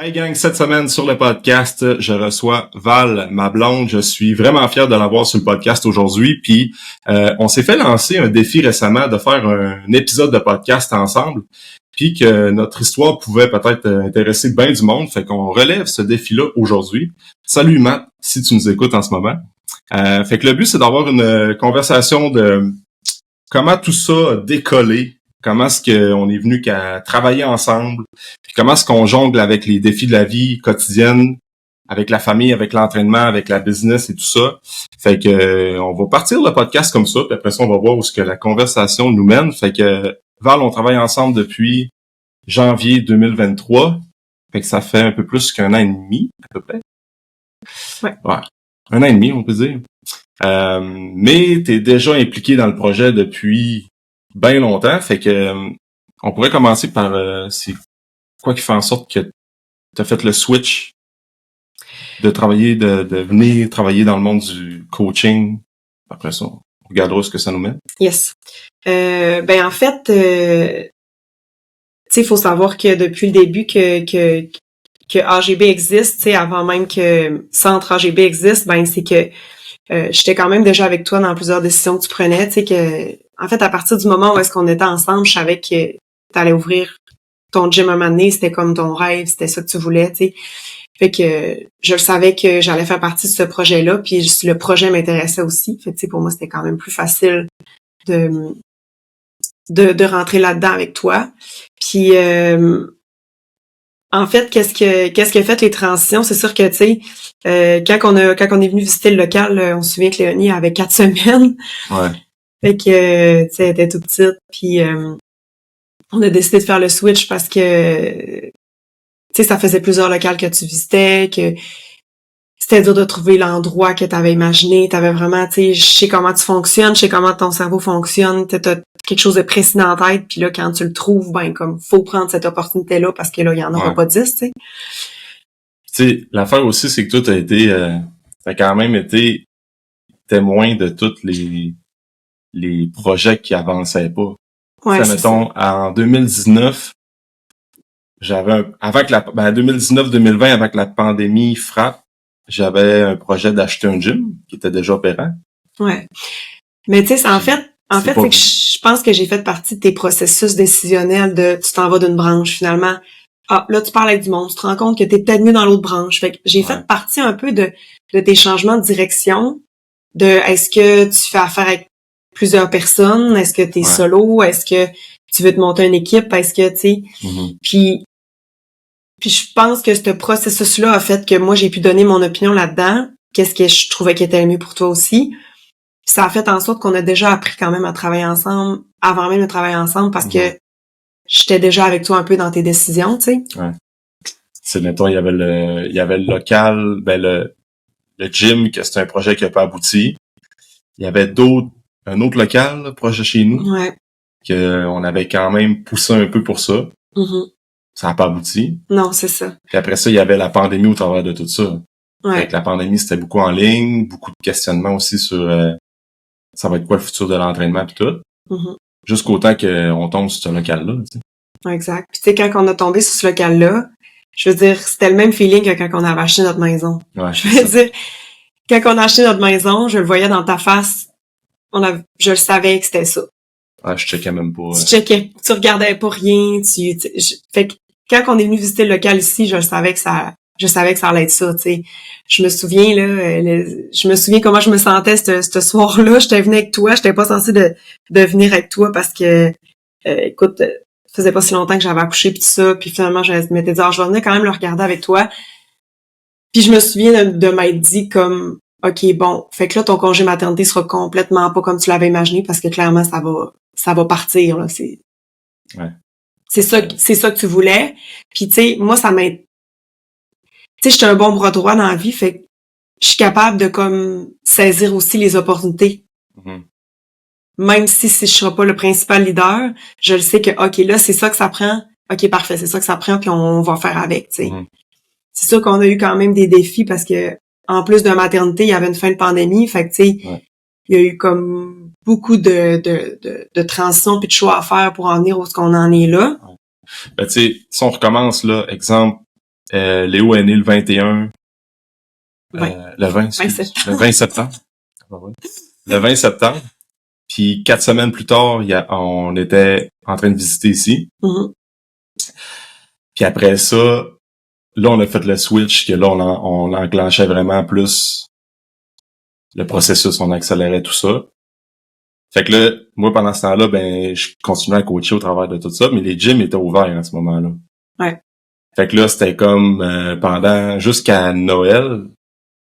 Hey gang, cette semaine sur le podcast, je reçois Val, ma blonde. Je suis vraiment fier de l'avoir sur le podcast aujourd'hui. Puis on s'est fait lancer un défi récemment de faire un épisode de podcast ensemble. Puis que notre histoire pouvait peut-être intéresser bien du monde. Fait qu'on relève ce défi-là aujourd'hui. Salut Matt, si tu nous écoutes en ce moment. Fait que le but, c'est d'avoir une conversation de comment tout ça a décollé. Comment est-ce qu'on est venu qu'à travailler ensemble? Puis comment est-ce qu'on jongle avec les défis de la vie quotidienne, avec la famille, avec l'entraînement, avec la business et tout ça. Fait que on va partir le podcast comme ça, puis après ça, on va voir où est-ce que la conversation nous mène. Fait que Val, on travaille ensemble depuis janvier 2023. Fait que ça fait un peu plus qu'un an et demi, à peu près. Ouais. Un an et demi, on peut dire. Mais t'es déjà impliqué dans le projet depuis bien longtemps, fait que on pourrait commencer par c'est quoi qui fait en sorte que t'as fait le switch de travailler, de venir travailler dans le monde du coaching. Après ça, on regardera ce que ça nous mène. Yes. En fait, tu sais, il faut savoir que depuis le début que AGB existe, tu sais, avant même que Centre AGB existe, c'est que j'étais quand même déjà avec toi dans plusieurs décisions que tu prenais, tu sais, que en fait, à partir du moment où est-ce qu'on était ensemble, je savais que t'allais ouvrir ton gym un moment donné, c'était comme ton rêve, c'était ça que tu voulais, tu sais. Fait que je le savais que j'allais faire partie de ce projet-là, puis le projet m'intéressait aussi. Fait que tu sais, pour moi, c'était quand même plus facile de rentrer là-dedans avec toi. Puis en fait, qu'est-ce qui a fait les transitions? C'est sûr que tu sais, quand on est venu visiter le local, on se souvient que Léonie avait 4 semaines. Ouais. Fait que tu sais, elle était toute petite, puis on a décidé de faire le switch parce que tu sais, ça faisait plusieurs locales que tu visitais, que c'était dur de trouver l'endroit que tu avais imaginé. Tu avais vraiment, tu sais, je sais comment tu fonctionnes, je sais comment ton cerveau fonctionne, t'as quelque chose de précis dans la tête, puis là, quand tu le trouves, comme faut prendre cette opportunité-là parce que là, il y en aura pas 10, tu sais. Tu sais, l'affaire aussi, c'est que toi, t'as quand même été témoin de tous les projets qui avançaient pas. Ouais, Ça, mettons, en 2019, avant que 2019-2020, avant que la pandémie frappe, j'avais un projet d'acheter un gym qui était déjà opérant. Ouais. Mais tu sais, en fait, c'est que je pense que j'ai fait partie de tes processus décisionnels de tu t'en vas d'une branche finalement. Ah, là, tu parles avec du monde, tu te rends compte que t'es peut-être mieux dans l'autre branche. Fait que j'ai fait partie un peu de tes changements de direction, de est-ce que tu fais affaire avec plusieurs personnes, est-ce que t'es solo, est-ce que tu veux te monter une équipe, est-ce que, tu sais, puis je pense que ce processus-là a fait que moi, j'ai pu donner mon opinion là-dedans, qu'est-ce que je trouvais qui était le mieux pour toi aussi. Puis ça a fait en sorte qu'on a déjà appris quand même à travailler ensemble, avant même de travailler ensemble, parce que j'étais déjà avec toi un peu dans tes décisions, tu sais. Ouais. C'est, mettons, il y avait le local, le gym, que c'était un projet qui n'a pas abouti. Il y avait un autre local, là, proche de chez nous, que on avait quand même poussé un peu pour ça. Ça n'a pas abouti. Non, c'est ça. Puis après ça, il y avait la pandémie au travers de tout ça. Ouais. Fait que la pandémie, c'était beaucoup en ligne, beaucoup de questionnements aussi sur ça va être quoi le futur de l'entraînement pis tout. Jusqu'au temps qu'on tombe sur ce local-là, tu sais. Exact. Puis tu sais, quand on a tombé sur ce local-là, je veux dire, c'était le même feeling que quand on avait acheté notre maison. Ouais, je veux dire, quand on a acheté notre maison, je le voyais dans ta face, je le savais que c'était ça. Ouais, je checkais même pas. Tu checkais, tu regardais pas rien, fait que quand on est venu visiter le local ici, je savais que ça allait être ça, tu sais. Je me souviens comment je me sentais ce soir-là. J'étais venue avec toi, j'étais pas censée de venir avec toi parce que écoute, ça faisait pas si longtemps que j'avais accouché pis tout ça, puis finalement je m'étais dit je vais venir quand même le regarder avec toi. Puis je me souviens de m'être dit comme OK, bon, fait que là ton congé maternité sera complètement pas comme tu l'avais imaginé parce que clairement ça va partir là, c'est ça que tu voulais. Puis tu sais, moi ça m'a, tu sais, j'étais un bon bras droit dans la vie, fait que je suis capable de comme saisir aussi les opportunités. Même si je serai pas le principal leader, je le sais que OK, là c'est ça que ça prend. OK, parfait, c'est ça que ça prend puis on va faire avec, tu sais. C'est sûr qu'on a eu quand même des défis parce que en plus de maternité, il y avait une fin de pandémie, fait que tu sais, il y a eu comme beaucoup de transitions puis de choix à faire pour en venir où est-ce qu'on en est là. Ben tu sais, si on recommence là, exemple, Léo est né le 21, le 20, le 20 septembre. Le 20 septembre. Puis 4 semaines plus tard, on était en train de visiter ici. Mm-hmm. Puis après ça, là, on a fait le switch, que là, on enclenchait vraiment plus le processus, on accélérait tout ça. Fait que là, moi, pendant ce temps-là, ben, je continuais à coacher au travers de tout ça, mais les gyms étaient ouverts à ce moment-là. Ouais. Fait que là, c'était comme jusqu'à Noël.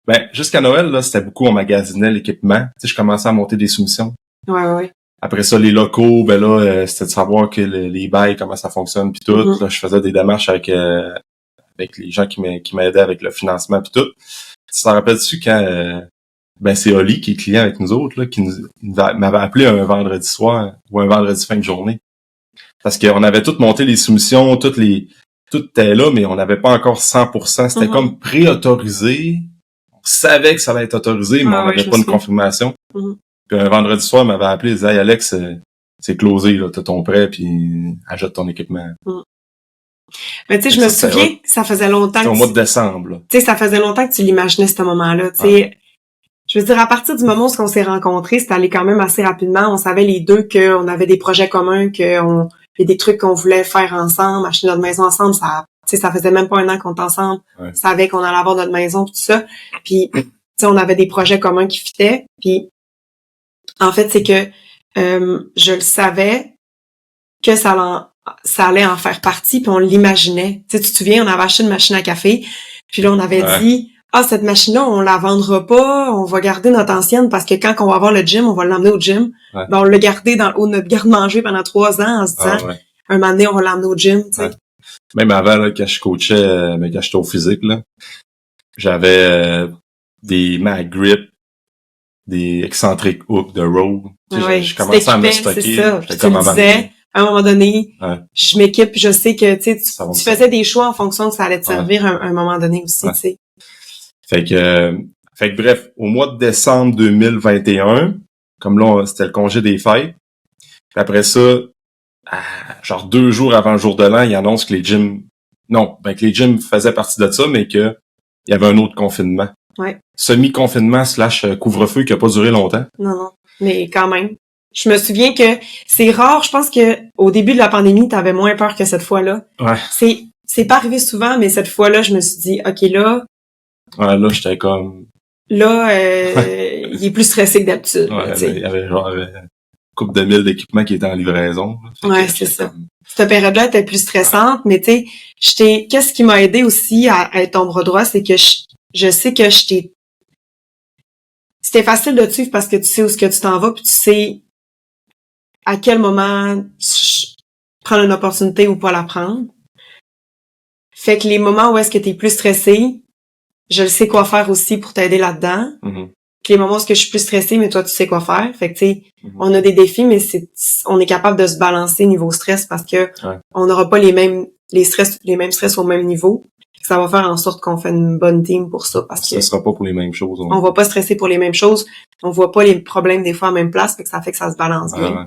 Ben, jusqu'à Noël, là, c'était beaucoup, on magasinait l'équipement. Tu sais, je commençais à monter des soumissions. Ouais. Après ça, les locaux, ben là, c'était de savoir que les bails, comment ça fonctionne, puis tout. Mm-hmm. Là, je faisais des démarches avec les gens qui m'aidaient avec le financement, puis tout. Tu t'en rappelles-tu quand c'est Oli qui est client avec nous autres, là, qui m'avait appelé un vendredi soir ou un vendredi fin de journée. Parce qu'on avait tout monté les soumissions, tout était là, mais on n'avait pas encore 100%. C'était comme préautorisé. On savait que ça allait être autorisé, mais on n'avait pas une confirmation. Mm-hmm. Puis un vendredi soir, il m'avait appelé, il disait, hey Alex, c'est closé, là, t'as ton prêt, puis ajoute ton équipement. Mais tu sais, je me souviens que ça faisait longtemps. C'était au mois de décembre. Tu sais, ça faisait longtemps que tu l'imaginais, ce moment-là. Tu sais, je veux dire, à partir du moment où on s'est rencontrés, c'était allé quand même assez rapidement. On savait les deux qu'on avait des projets communs, il y a des trucs qu'on voulait faire ensemble, acheter notre maison ensemble. Ça, tu sais, ça faisait même pas un an qu'on était ensemble. On savait qu'on allait avoir notre maison, tout ça. Puis, tu sais, on avait des projets communs qui fitaient. Puis, en fait, c'est que je le savais que ça allait en faire partie, puis on l'imaginait. Tu sais, tu te souviens, on avait acheté une machine à café, puis là, on avait dit, cette machine-là, on la vendra pas, on va garder notre ancienne, parce que quand on va avoir le gym, on va l'emmener au gym. Ben, on l'a gardé dans le haut de notre garde-manger pendant 3 ans, en se disant, un moment donné, on va l'emmener au gym, tu sais. Même avant, là, quand je coachais, quand j'étais au physique, là, j'avais des mag grip, des excentric hooks de road. Je commençais à me stocker. C'est ça. Tu me disais, à un moment donné, je m'équipe, je sais que tu faisais des choix en fonction que ça allait te servir à un moment donné aussi, tu sais. Fait que bref, au mois de décembre 2021, comme là, c'était le congé des fêtes. Puis après ça, genre 2 jours avant le jour de l'an, ils annoncent que les gyms, que les gyms faisaient partie de ça, mais que il y avait un autre confinement. Ouais. Semi-confinement / couvre-feu qui a pas duré longtemps. Non, mais quand même. Je me souviens que c'est rare, je pense que au début de la pandémie, t'avais moins peur que cette fois-là. Ouais. C'est pas arrivé souvent, mais cette fois-là, je me suis dit, OK, là... Ouais, là, j'étais comme... Là, il est plus stressé que d'habitude. Ouais, il y avait genre une couple de mille d'équipements qui étaient en livraison. Ouais, c'est ça. Cette période-là était plus stressante, mais tu sais, qu'est-ce qui m'a aidé aussi à être ton bras droit, c'est que je sais que c'était facile de te suivre parce que tu sais où est-ce que tu t'en vas, puis tu sais à quel moment prendre une opportunité ou pas la prendre. Fait que les moments où est-ce que t'es plus stressé, je le sais quoi faire aussi pour t'aider là-dedans. Mm-hmm. Puis les moments où est-ce que je suis plus stressée, mais toi, tu sais quoi faire. Fait que, tu sais, on a des défis, mais on est capable de se balancer niveau stress parce que on n'aura pas les mêmes stress au même niveau. Ça va faire en sorte qu'on fait une bonne team pour ça. Parce que ça sera pas pour les mêmes choses. On va pas stresser pour les mêmes choses. On voit pas les problèmes des fois en même place. Fait que ça se balance bien. Ouais.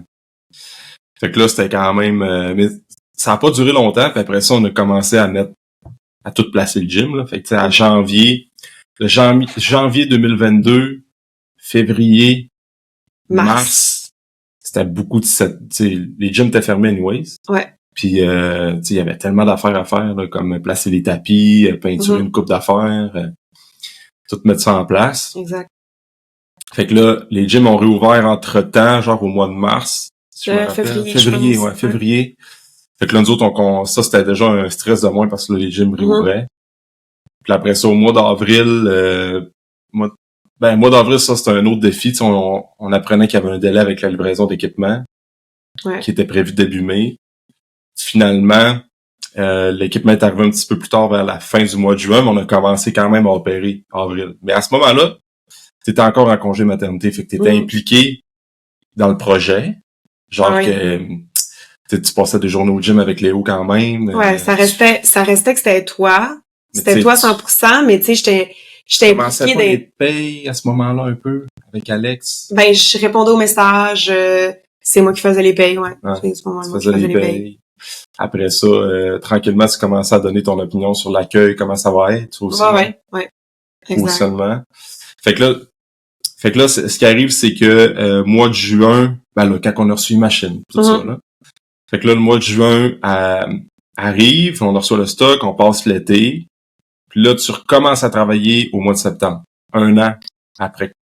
Fait que là, c'était quand même... mais ça a pas duré longtemps. Puis après ça, on a commencé à tout placer le gym. Là. Fait que, tu sais, à janvier 2022, février, mars, c'était beaucoup de les gyms étaient fermés anyways. Ouais. Puis il y avait tellement d'affaires à faire, là, comme placer les tapis, peinturer une coupe d'affaires, tout mettre ça en place. Exact. Fait que là, les gyms ont réouvert entre-temps, genre au mois de mars. Février. Février. Fait que là, nous autres, ça, c'était déjà un stress de moins parce que là, les gyms réouvraient. Puis après ça, au mois d'avril, mois d'avril, ça, c'était un autre défi. On apprenait qu'il y avait un délai avec la livraison d'équipement qui était prévu début mai. Finalement, l'équipement est arrivé un petit peu plus tard vers la fin du mois de juin, mais on a commencé quand même à opérer en avril. Mais à ce moment-là, t'étais encore en congé maternité, fait que t'étais impliqué dans le projet. Genre que tu passais des journées au gym avec Léo quand même. Ouais, ça restait que c'était toi. C'était toi 100%, mais tu sais, j'étais impliquée des payes à ce moment-là un peu avec Alex. Ben, je répondais aux messages, c'est moi qui faisais les payes, ouais. Tu faisais les payes. après ça, tranquillement, tu commences à donner ton opinion sur l'accueil, comment ça va être aussi. Ouais. Exact. Seulement. Fait que là, ce qui arrive, c'est que mois de juin, ben là, quand on a reçu une machine, tout ça, là. Fait que là, le mois de juin arrive, on reçoit le stock, on passe l'été. Puis là, tu recommences à travailler au mois de septembre. 1 an après que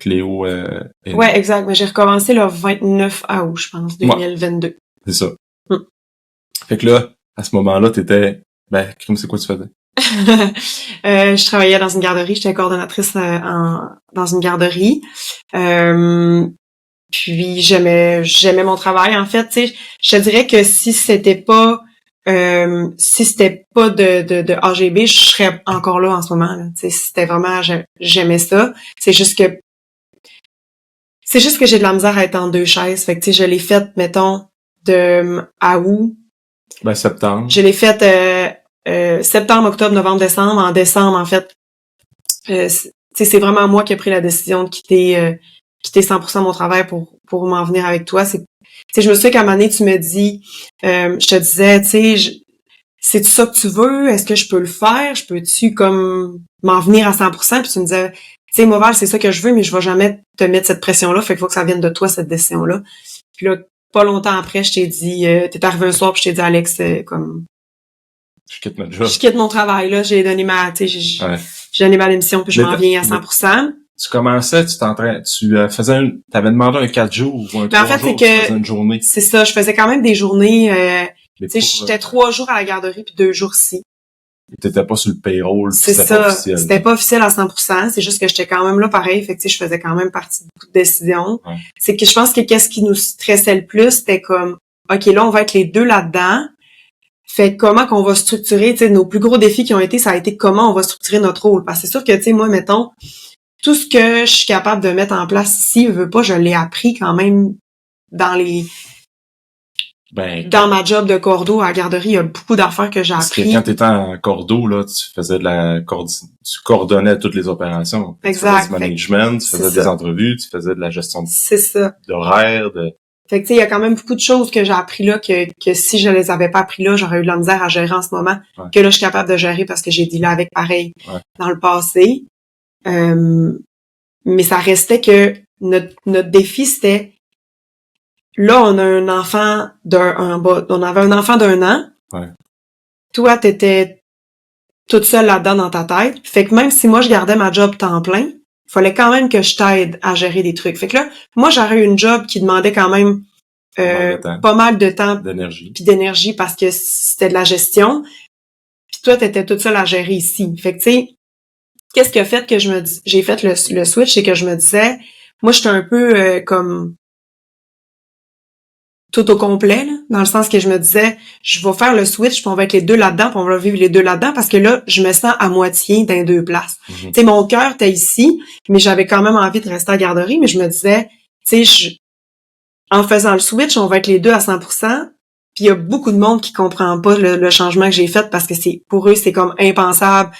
Cléo est Ouais, exact. Mais j'ai recommencé le 29 août, je pense, 2022. Ouais, c'est ça. Fait que là, à ce moment-là, t'étais... Ben, Crime, c'est quoi tu faisais? Je travaillais dans une garderie, j'étais coordonnatrice dans une garderie. Puis j'aimais mon travail. En fait, tu sais, je te dirais que si c'était pas de AGB, je serais encore là en ce moment. Tu sais, c'était vraiment j'aimais ça. C'est juste que j'ai de la misère à être en deux chaises. Fait que tu sais, je l'ai faite, mettons, à août. Ben, septembre. Je l'ai faite septembre, octobre, novembre, décembre. En décembre, en fait, c'est vraiment moi qui ai pris la décision de quitter 100% mon travail pour m'en venir avec toi. Je me souviens qu'à un moment donné, tu me dis, je te disais, tu sais, c'est-tu ça que tu veux? Est-ce que je peux le faire? Je peux-tu comme m'en venir à 100%? Puis tu me disais, tu sais, Mauval, c'est ça que je veux, mais je vais jamais te mettre cette pression-là. Fait qu'il faut que ça vienne de toi, cette décision-là. Puis là, pas longtemps après, je t'ai dit, t'es arrivé un soir, puis je t'ai dit, Alex, comme... Je quitte ma job. Je quitte mon travail, là. J'ai donné j'ai donné ma démission, puis je m'en viens à 100%. Tu commençais, t'avais demandé un 4 jours ou un 3 en fait, jours, c'est que, tu faisais une journée. C'est ça, je faisais quand même des journées, tu sais, j'étais 3 jours à la garderie puis 2 jours ici. T'étais pas sur le payroll, c'est c'était ça, pas officiel. C'était pas officiel à 100%, c'est juste que j'étais quand même là pareil, fait que tu sais, je faisais quand même partie de beaucoup de décisions. Ouais. C'est que je pense que qu'est-ce qui nous stressait le plus, c'était comme, OK, là, on va être les deux là-dedans. Fait comment qu'on va structurer, tu sais, nos plus gros défis qui ont été, ça a été comment on va structurer notre rôle. Parce que c'est sûr que, tu sais, moi, mettons, tout ce que je suis capable de mettre en place ici, je veux pas, je l'ai appris quand même dans ma job de cordeau à la garderie, il y a beaucoup d'affaires que j'ai appris. Parce que quand t'étais en cordeau, là, tu faisais tu coordonnais toutes les opérations. Exact. Tu faisais du management, tu faisais des entrevues, tu faisais de la gestion d'horaire, Fait que tu sais, il y a quand même beaucoup de choses que j'ai appris là que si je les avais pas appris là, j'aurais eu de la misère à gérer en ce moment. Ouais. Que là, je suis capable de gérer parce que j'ai dit là avec pareil dans le passé. Mais ça restait que notre défi, c'était là, on a un enfant on avait un enfant d'1 an. Ouais. Toi, t'étais toute seule là-dedans dans ta tête. Fait que même si moi, je gardais ma job temps plein, il fallait quand même que je t'aide à gérer des trucs. Fait que là, moi, j'aurais eu une job qui demandait quand même pas mal de temps d'énergie parce que c'était de la gestion. Puis toi, t'étais toute seule à gérer ici. Fait que tu sais, qu'est-ce qui a fait que j'ai fait le switch, c'est que je me disais, moi, j'étais un peu comme tout au complet, là, dans le sens que je me disais, je vais faire le switch, puis on va être les deux là-dedans, puis on va vivre les deux là-dedans, parce que là, je me sens à moitié dans les deux places. Mm-hmm. Tu sais, mon cœur était ici, mais j'avais quand même envie de rester à la garderie, mais je me disais, tu sais, en faisant le switch, on va être les deux à 100%, puis il y a beaucoup de monde qui comprend pas le changement que j'ai fait, parce que pour eux, c'est comme impensable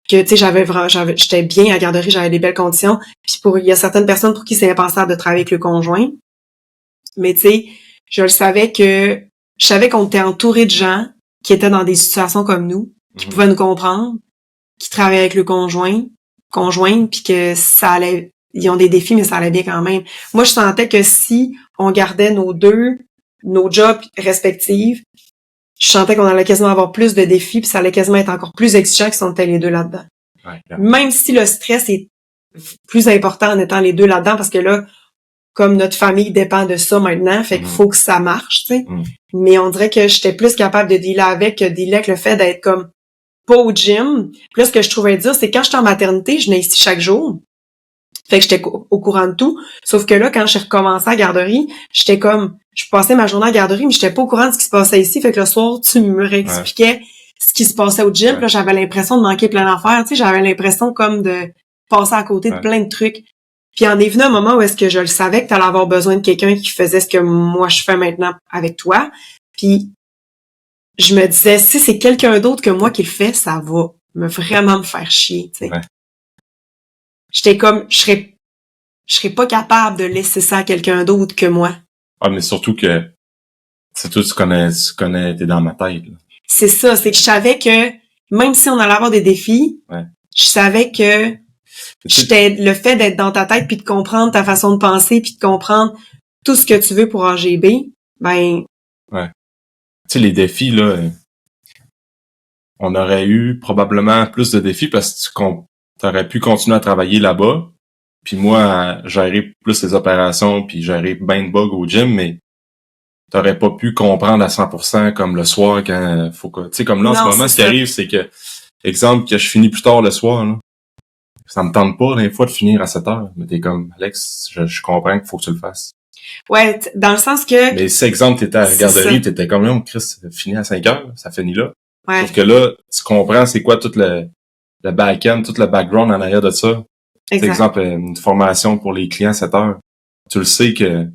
que, tu sais, j'étais bien à la garderie, j'avais des belles conditions, puis il y a certaines personnes pour qui c'est impensable de travailler avec le conjoint, mais tu sais, je savais qu'on était entouré de gens qui étaient dans des situations comme nous, qui pouvaient nous comprendre, qui travaillaient avec le conjointe, puis que ça allait, ils ont des défis, mais ça allait bien quand même. Moi, je sentais que si on gardait nos jobs respectifs, je sentais qu'on allait quasiment avoir plus de défis, puis ça allait quasiment être encore plus exigeant que si on était les deux là-dedans. Ouais, même si le stress est plus important en étant les deux là-dedans, parce que là, comme notre famille dépend de ça maintenant, fait qu'il faut que ça marche, tu sais. Mais on dirait que j'étais plus capable de dealer avec le fait d'être comme pas au gym. Puis là, ce que je trouvais dur, c'est quand j'étais en maternité, je venais ici chaque jour. Fait que j'étais au courant de tout. Sauf que là, quand j'ai recommencé à la garderie, j'étais comme, je passais ma journée à la garderie, mais j'étais pas au courant de ce qui se passait ici. Fait que le soir, tu me réexpliquais ce qui se passait au gym. Là, j'avais l'impression de manquer plein d'affaires. Tu sais, j'avais l'impression comme de passer à côté de plein de trucs. Puis en est venu un moment où est-ce que je le savais que t'allais avoir besoin de quelqu'un qui faisait ce que moi je fais maintenant avec toi. Puis je me disais, si c'est quelqu'un d'autre que moi qui le fait, ça va vraiment me faire chier, tu sais. Ouais. J'étais comme, je serais pas capable de laisser ça à quelqu'un d'autre que moi. Ah, mais surtout que C'est tout, tu connais, t'es dans ma tête, là. C'est ça, c'est que je savais que même si on allait avoir des défis, je savais que le fait d'être dans ta tête puis de comprendre ta façon de penser puis de comprendre tout ce que tu veux pour AGB, ben... Ouais. Tu sais, les défis, là, on aurait eu probablement plus de défis parce que t'aurais pu continuer à travailler là-bas, puis moi, à gérer plus les opérations puis gérer ben de bugs au gym, mais t'aurais pas pu comprendre à 100% comme le soir quand faut que... Tu sais, comme là, en ce moment, ce qui arrive, c'est que, exemple, que je finis plus tard le soir, là, ça me tente pas, des fois, de finir à 7 heures. Mais t'es comme, Alex, je comprends qu'il faut que tu le fasses. Ouais, dans le sens que... Mais si, exemple, t'étais à la garderie, t'étais comme, là, Chris, fini à 5 heures, ça finit là. Ouais. Sauf que là, tu comprends c'est quoi tout le back-end, tout le background en arrière de ça. Par exemple, une formation pour les clients 7 heures. Tu le sais que...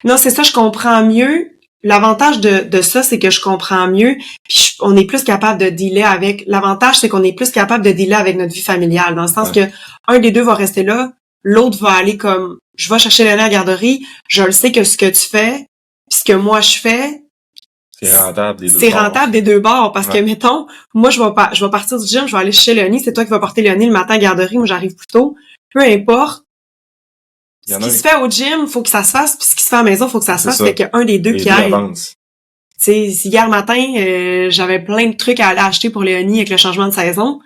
Non, c'est ça, je comprends mieux. L'avantage de ça, c'est que je comprends mieux. Puis on est plus capable de dealer avec... L'avantage, c'est qu'on est plus capable de dealer avec notre vie familiale. Dans le sens que un des deux va rester là, l'autre va aller comme... Je vais chercher Léna à la garderie, je le sais que ce que tu fais, puis ce que moi je fais... C'est rentable des deux bords. C'est rentable des deux bords. Parce que, mettons, moi, je vais partir du gym, je vais aller chez Léonie, c'est toi qui vas porter Léonie le matin à la garderie, moi j'arrive plus tôt. Peu importe. Ce qui se fait au gym, faut que ça se fasse, puis ce qui se fait à la maison, faut que ça se fasse. Fait qu'il y a un des deux qui aille. Tu sais, si hier matin, j'avais plein de trucs à aller acheter pour Léonie avec le changement de saison,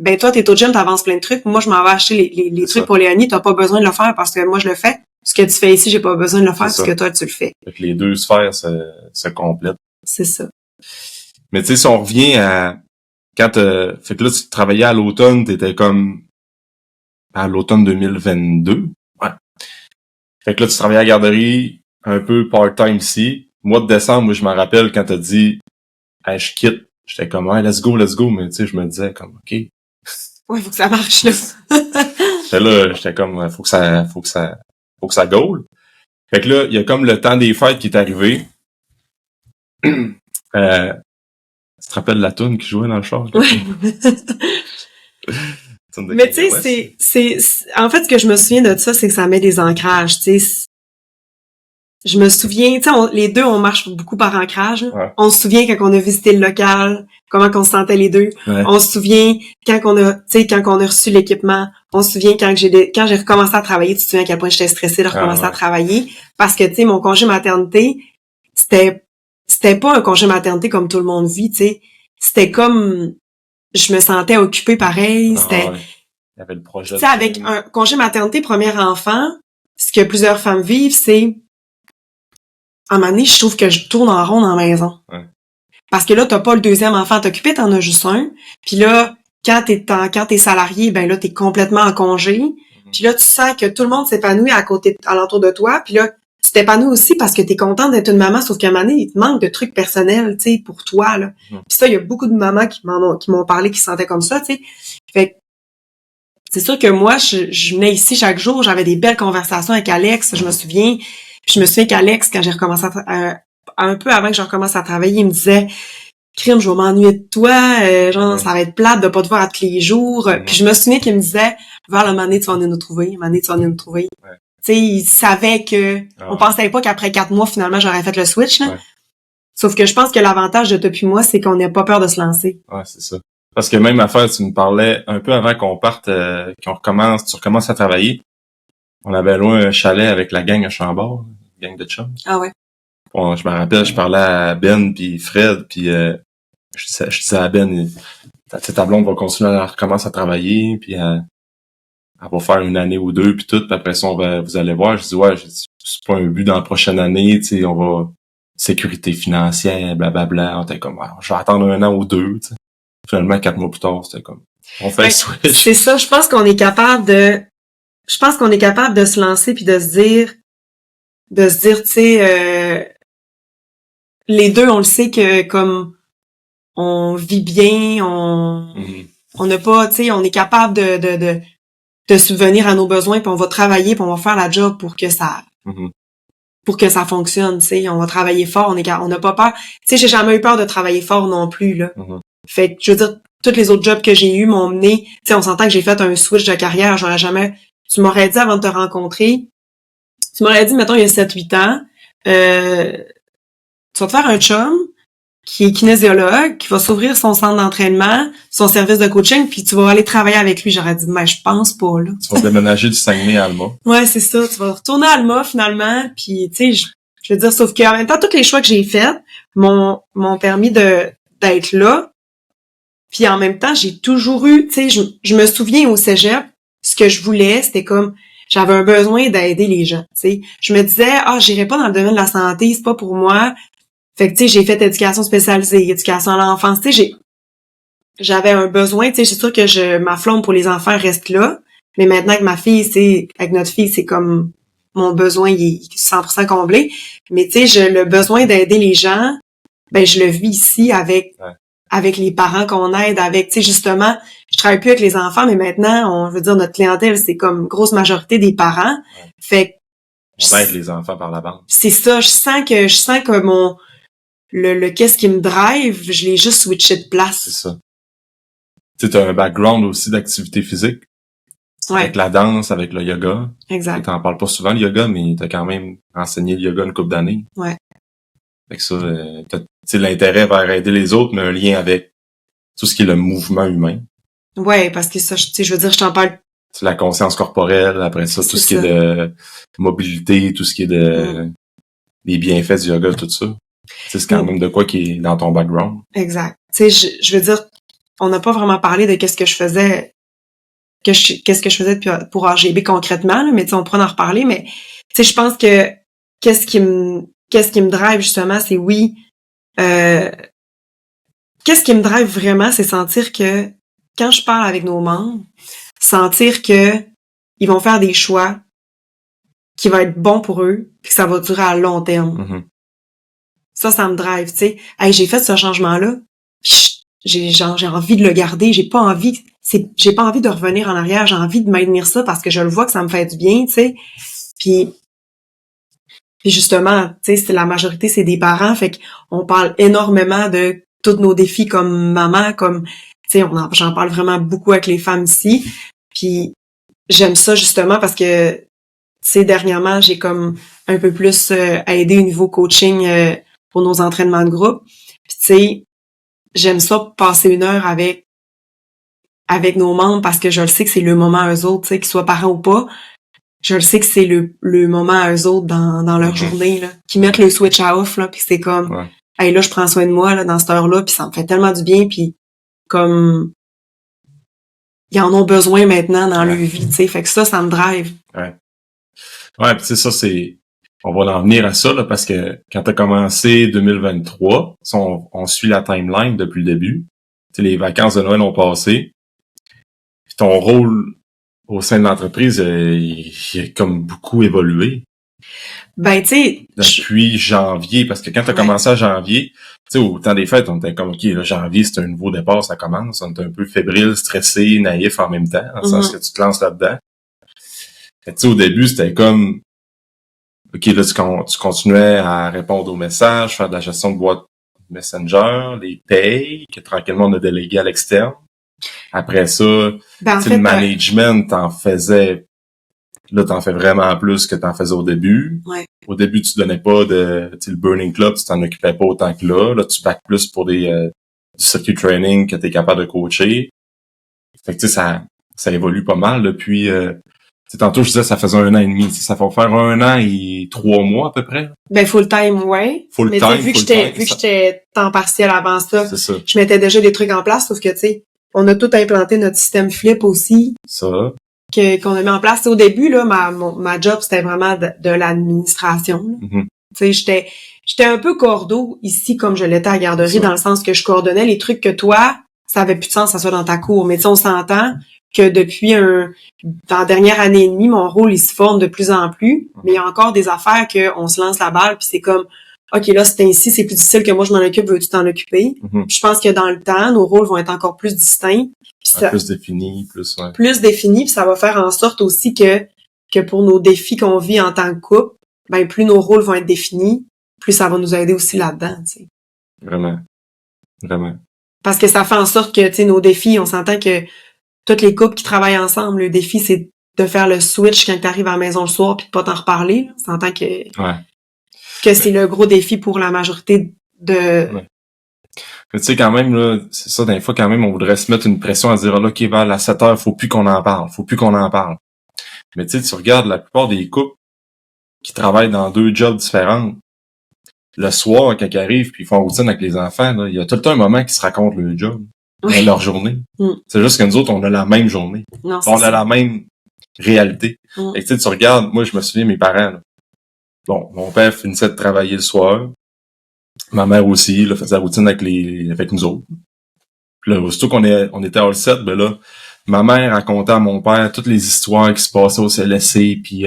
ben toi, t'es au gym, t'avances plein de trucs. Moi, je m'en vais acheter les trucs pour Léonie. T'as pas besoin de le faire parce que moi, je le fais. Ce que tu fais ici, j'ai pas besoin de le faire parce que toi, tu le fais. Fait que les deux sphères se complètent. C'est ça. Mais tu sais, si on revient à... Quand fait que là, tu travaillais à l'automne, t'étais comme... À l'automne 2022. Ouais. Fait que là, tu travaillais à la garderie, un peu part-time ici. Mois de décembre, moi, je m'en rappelle quand t'as dit hey, je quitte. J'étais comme ouais, let's go. Mais tu sais, je me disais comme OK. Ouais, faut que ça marche, là. J'étais comme faut que ça goal. Fait que là, il y a comme le temps des fêtes qui est arrivé. Tu te rappelles de la toune qui jouait dans le char? Ouais. Mais tu sais, c'est en fait ce que je me souviens de ça, c'est que ça met des ancrages, tu sais. Je me souviens, tu sais, les deux, on marche beaucoup par ancrage. Ouais. On se souvient quand on a visité le local, comment qu'on se sentait les deux. Ouais. On se souvient quand on a reçu l'équipement. On se souvient quand j'ai recommencé à travailler. Tu te souviens à quel point j'étais stressée de recommencer à travailler parce que tu sais, mon congé maternité, c'était pas un congé maternité comme tout le monde vit, tu sais. C'était comme je me sentais occupée pareil. C'était. Il y avait le projet. Tu sais, avec un congé maternité premier enfant, ce que plusieurs femmes vivent, c'est à un moment donné, je trouve que je tourne en rond dans la maison. Ouais. Parce que là, t'as pas le deuxième enfant à t'occuper, t'en as juste un. Puis là, quand t'es salarié, ben là, t'es complètement en congé. Puis là, tu sens que tout le monde s'épanouit alentour de toi. Puis là, tu t'épanouis aussi parce que t'es contente d'être une maman, sauf qu'à un moment donné, il te manque de trucs personnels, tu sais, pour toi, là. Puis ça, il y a beaucoup de mamans qui m'ont parlé, qui se sentaient comme ça, tu sais. Fait que c'est sûr que moi, je venais ici chaque jour, j'avais des belles conversations avec Alex, je me souviens. Puis je me souviens qu'Alex, quand j'ai recommencé un peu avant que je recommence à travailler, il me disait Crime, je vais m'ennuyer de toi, genre ça va être plate de pas te voir à tous les jours. Puis je me souviens qu'il me disait vers le moment donné, tu vas venir nous trouver, Tu sais, il savait que on pensait pas qu'après 4 mois, finalement, j'aurais fait le switch, là. Sauf que je pense que l'avantage de depuis moi, c'est qu'on n'a pas peur de se lancer. Ouais, c'est ça. Parce que même affaire, tu me parlais un peu avant qu'on parte, tu recommences à travailler. On avait loué un chalet avec la gang à Chambord, la gang de chums. Ah ouais. Bon, je me rappelle, je parlais à Ben puis Fred, puis je disais à Ben, ta blonde va continuer à recommencer à travailler, puis elle va faire une année ou deux, puis tout, puis après ça, vous allez voir. Je dis ouais, c'est pas un but dans la prochaine année, tu sais, on va sécurité financière, blablabla. On était comme, ouais, je vais attendre 1 an ou 2, tu sais. Finalement, 4 mois plus tard, c'était comme, on fait le switch. C'est ça, je pense qu'on est capable de se lancer puis de se dire, tu sais, les deux, on le sait que comme on vit bien, on n'a pas, tu sais, on est capable de subvenir à nos besoins puis on va travailler puis on va faire la job pour que ça fonctionne, tu sais, on va travailler fort, on n'a pas peur. Tu sais, j'ai jamais eu peur de travailler fort non plus, là. Fait que, je veux dire, tous les autres jobs que j'ai eus m'ont mené, tu sais, on s'entend que j'ai fait un switch de carrière, j'aurais jamais, tu m'aurais dit avant de te rencontrer, mettons, il y a 7-8 ans, tu vas te faire un chum qui est kinésiologue, qui va s'ouvrir son centre d'entraînement, son service de coaching, puis tu vas aller travailler avec lui. J'aurais dit, mais je pense pas, là. Tu vas déménager du Saguenay à Alma. Ouais, c'est ça. Tu vas retourner à Alma, finalement, puis tu sais, je veux dire, sauf qu'en même temps, tous les choix que j'ai faits m'ont permis d'être là. Puis en même temps, j'ai toujours eu, tu sais, je me souviens au cégep, ce que je voulais, c'était comme, j'avais un besoin d'aider les gens, tu sais. Je me disais, j'irai pas dans le domaine de la santé, c'est pas pour moi. Fait que, tu sais, j'ai fait éducation spécialisée, éducation à l'enfance, tu sais, j'avais un besoin, tu sais, c'est sûr que ma flamme pour les enfants reste là, mais maintenant avec avec notre fille, c'est comme, mon besoin, il est 100% comblé. Mais, tu sais, le besoin d'aider les gens, ben, je le vis ici avec les parents qu'on aide, avec, tu sais, justement, je travaille plus avec les enfants, mais maintenant, je veut dire, notre clientèle, c'est comme grosse majorité des parents. Ouais. Fait que, on aide les enfants par la bande. C'est ça, je sens que le qu'est-ce qui me drive, je l'ai juste switché de place. C'est ça. Tu sais, t'as un background aussi d'activité physique. Ouais. Avec la danse, avec le yoga. Exact. T'en parles pas souvent, le yoga, mais t'as quand même enseigné le yoga une couple d'années. Ouais. Fait que ça, t'as, tu sais, l'intérêt vers aider les autres, mais un lien avec tout ce qui est le mouvement humain. Ouais, parce que ça, tu sais, je veux dire, je t'en parle. C'est la conscience corporelle, après ça, tout ce qui est de mobilité, tout ce qui est de des bienfaits du yoga, tout ça. C'est quand même de quoi qui est dans ton background. Exact. Tu sais, je veux dire, on n'a pas vraiment parlé de qu'est-ce que je faisais pour AGB concrètement, là, mais tu sais, on pourra en reparler, mais tu sais, je pense que qu'est-ce qui me drive justement, c'est qu'est-ce qui me drive vraiment, c'est sentir que quand je parle avec nos membres, sentir que ils vont faire des choix qui vont être bons pour eux, puis que ça va durer à long terme. Mm-hmm. Ça me drive, tu sais. Hey, j'ai fait ce changement-là, puis j'ai envie de le garder, j'ai pas envie de revenir en arrière, j'ai envie de maintenir ça parce que je le vois que ça me fait du bien, tu sais. Puis justement, tu sais, c'est la majorité, c'est des parents, fait qu'on parle énormément de tous nos défis comme maman, comme, tu sais, j'en parle vraiment beaucoup avec les femmes ici. Puis j'aime ça justement parce que, tu sais, dernièrement, j'ai comme un peu plus aidé au niveau coaching pour nos entraînements de groupe. Puis tu sais, j'aime ça passer 1 heure avec nos membres parce que je le sais que c'est le moment à eux autres, tu sais, qu'ils soient parents ou pas. Je le sais que c'est le moment à eux autres dans leur journée, là, qui mettent le switch à off, là, puis c'est comme, hey, là, je prends soin de moi, là, dans cette heure-là, puis ça me fait tellement du bien, puis comme, ils en ont besoin maintenant dans leur vie, tu sais, fait que ça me drive. Ouais, puis tu sais, ça, on va en venir à ça, là, parce que quand t'as commencé 2023, on suit la timeline depuis le début, tu sais, les vacances de Noël ont passé, puis ton rôle au sein de l'entreprise, il a comme beaucoup évolué. Ben, tu sais... Depuis janvier, parce que quand t'as commencé à janvier, tu sais, au temps des fêtes, on était comme, OK, là, janvier, c'est un nouveau départ, ça commence. On était un peu fébrile, stressé, naïf en même temps, dans le sens que tu te lances là-dedans. Tu sais, au début, c'était comme, OK, là, tu continuais à répondre aux messages, faire de la gestion de boîte Messenger, les payes, que tranquillement, on a délégué à l'externe. Après ça, le management, t'en fais vraiment plus que t'en faisais au début. Ouais. Au début, tu donnais pas le Burning Club, tu t'en occupais pas autant que là. Là, tu back plus pour du circuit training que t'es capable de coacher. Fait que tu sais, ça évolue pas mal depuis. Tantôt, je disais, ça faisait 1 an et demi. Ça va faire 1 an et 3 mois à peu près. Ben, full time, ouais. Full time. Vu que j'étais temps partiel avant ça, c'est ça. Je mettais déjà des trucs en place, sauf que, tu sais, on a tout implanté notre système Flip aussi. Ça. Qu'on a mis en place. Au début, là, ma job, c'était vraiment de l'administration. Mm-hmm. Tu sais, j'étais un peu cordeau ici, comme je l'étais à la garderie, dans le sens que je coordonnais les trucs que toi, ça avait plus de sens que ça soit dans ta cour. Mais tu sais, on s'entend que depuis dans la dernière année et demie, mon rôle, il se forme de plus en plus. Mais il y a encore des affaires qu'on se lance la balle, puis c'est comme, OK, là, c'est ainsi, c'est plus difficile que moi, je m'en occupe, veux-tu t'en occuper? Mm-hmm. Je pense que dans le temps, nos rôles vont être encore plus distincts. Plus défini, plus... Ouais. Plus défini, puis ça va faire en sorte aussi que pour nos défis qu'on vit en tant que couple, ben plus nos rôles vont être définis, plus ça va nous aider aussi là-dedans, tu sais. Vraiment. Vraiment. Parce que ça fait en sorte que, tu sais, nos défis, on s'entend que toutes les couples qui travaillent ensemble, le défi, c'est de faire le switch quand t'arrives à la maison le soir puis de pas t'en reparler. On s'entend que... Ouais. que c'est le gros défi pour la majorité de... Ouais. Mais tu sais, quand même, là, c'est ça, des fois, quand même, on voudrait se mettre une pression à dire, là, OK, Val, à 7 heures, faut plus qu'on en parle. Mais tu sais, tu regardes la plupart des couples qui travaillent dans 2 jobs différents. Le soir, quand ils arrivent puis ils font routine avec les enfants, là, il y a tout le temps un moment qui se racontent le job, leur journée. C'est juste que nous autres, on a la même journée. Non, On a la même réalité. Et tu sais, tu regardes, moi, je me souviens, mes parents, là. Bon, mon père finissait de travailler le soir. Ma mère aussi, là, faisait la routine avec nous autres. Puis là, aussitôt qu'on était all set, ben là, ma mère racontait à mon père toutes les histoires qui se passaient au CLSC, puis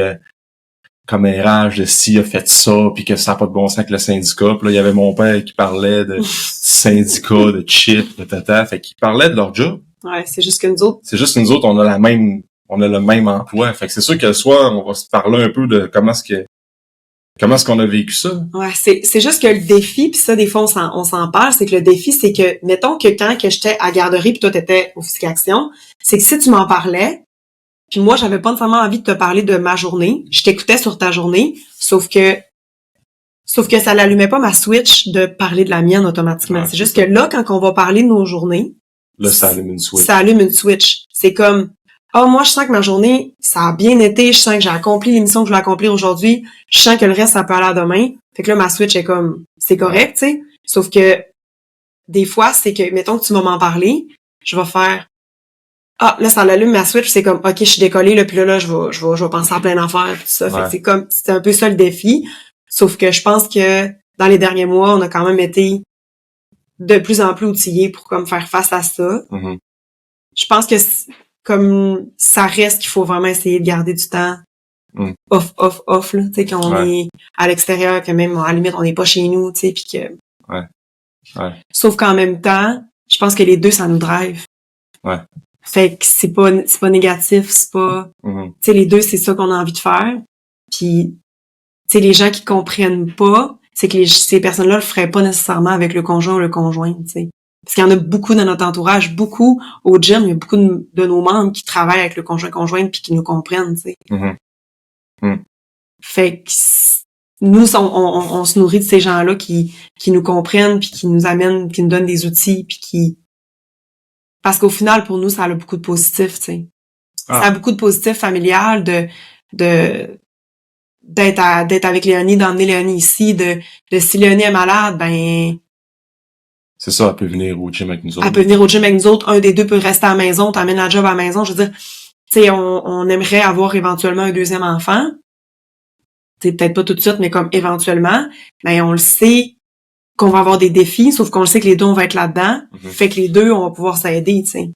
comme RH de si a fait ça, puis que ça n'a pas de bon sens avec le syndicat. Puis là, il y avait mon père qui parlait de syndicat, de chip, de tata. Fait qu'il parlait de leur job. Ouais, c'est juste que nous autres, on a le même emploi. Fait que c'est sûr que le soir, on va se parler un peu de comment est-ce qu'on a vécu ça. Ouais, c'est juste que le défi, puis ça, des fois, on s'en parle, c'est que le défi, c'est que, mettons que quand que j'étais à garderie puis toi, t'étais au Physique Action, c'est que si tu m'en parlais, puis moi, j'avais pas nécessairement envie de te parler de ma journée, je t'écoutais sur ta journée, sauf que ça l'allumait pas ma switch de parler de la mienne automatiquement. Ouais, c'est juste que là, quand on va parler de nos journées, là, ça allume une switch. Ça allume une switch. C'est comme, moi, je sens que ma journée, ça a bien été, je sens que j'ai accompli l'émission que je voulais accomplir aujourd'hui, je sens que le reste, ça peut aller à demain. Fait que là, ma switch est comme, c'est correct, tu sais. Sauf que, des fois, c'est que, mettons que tu vas m'en parler, je vais faire, là, ça l'allume ma switch, c'est comme, OK, je suis décollée, là, puis là, je vais penser à plein d'affaires, tout ça. Fait que c'est un peu ça le défi. Sauf que je pense que, dans les derniers mois, on a quand même été de plus en plus outillés pour, comme, faire face à ça. Mm-hmm. Je pense que, comme ça reste qu'il faut vraiment essayer de garder du temps off là, tu sais, quand on est à l'extérieur, que même à la limite on n'est pas chez nous, tu sais, puis que sauf qu'en même temps, je pense que les deux ça nous drive. Fait que c'est pas négatif, c'est pas tu sais, les deux c'est ça qu'on a envie de faire. Puis tu sais, les gens qui comprennent pas, c'est que ces personnes-là le feraient pas nécessairement avec le conjoint ou le conjoint, tu sais. Parce qu'il y en a beaucoup dans notre entourage, beaucoup au gym, il y a beaucoup de nos membres qui travaillent avec le conjoint-conjointe puis qui nous comprennent, tu sais. Fait que nous, on se nourrit de ces gens-là qui nous comprennent puis qui nous amènent, qui nous donnent des outils puis qui... Parce qu'au final, pour nous, ça a beaucoup de positifs, tu sais. Ça a beaucoup de positifs familial, d'être avec Léonie, d'emmener Léonie ici, de si Léonie est malade, ben... C'est ça, elle peut venir au gym avec nous autres. Elle peut venir au gym avec nous autres. Un des deux peut rester à la maison, t'amènes la job à la maison. Je veux dire, tu sais, on aimerait avoir éventuellement un deuxième enfant. Tu sais, peut-être pas tout de suite, mais comme éventuellement. Mais on le sait qu'on va avoir des défis, sauf qu'on le sait que les deux, on va être là-dedans. Fait que les deux, on va pouvoir s'aider, tu sais.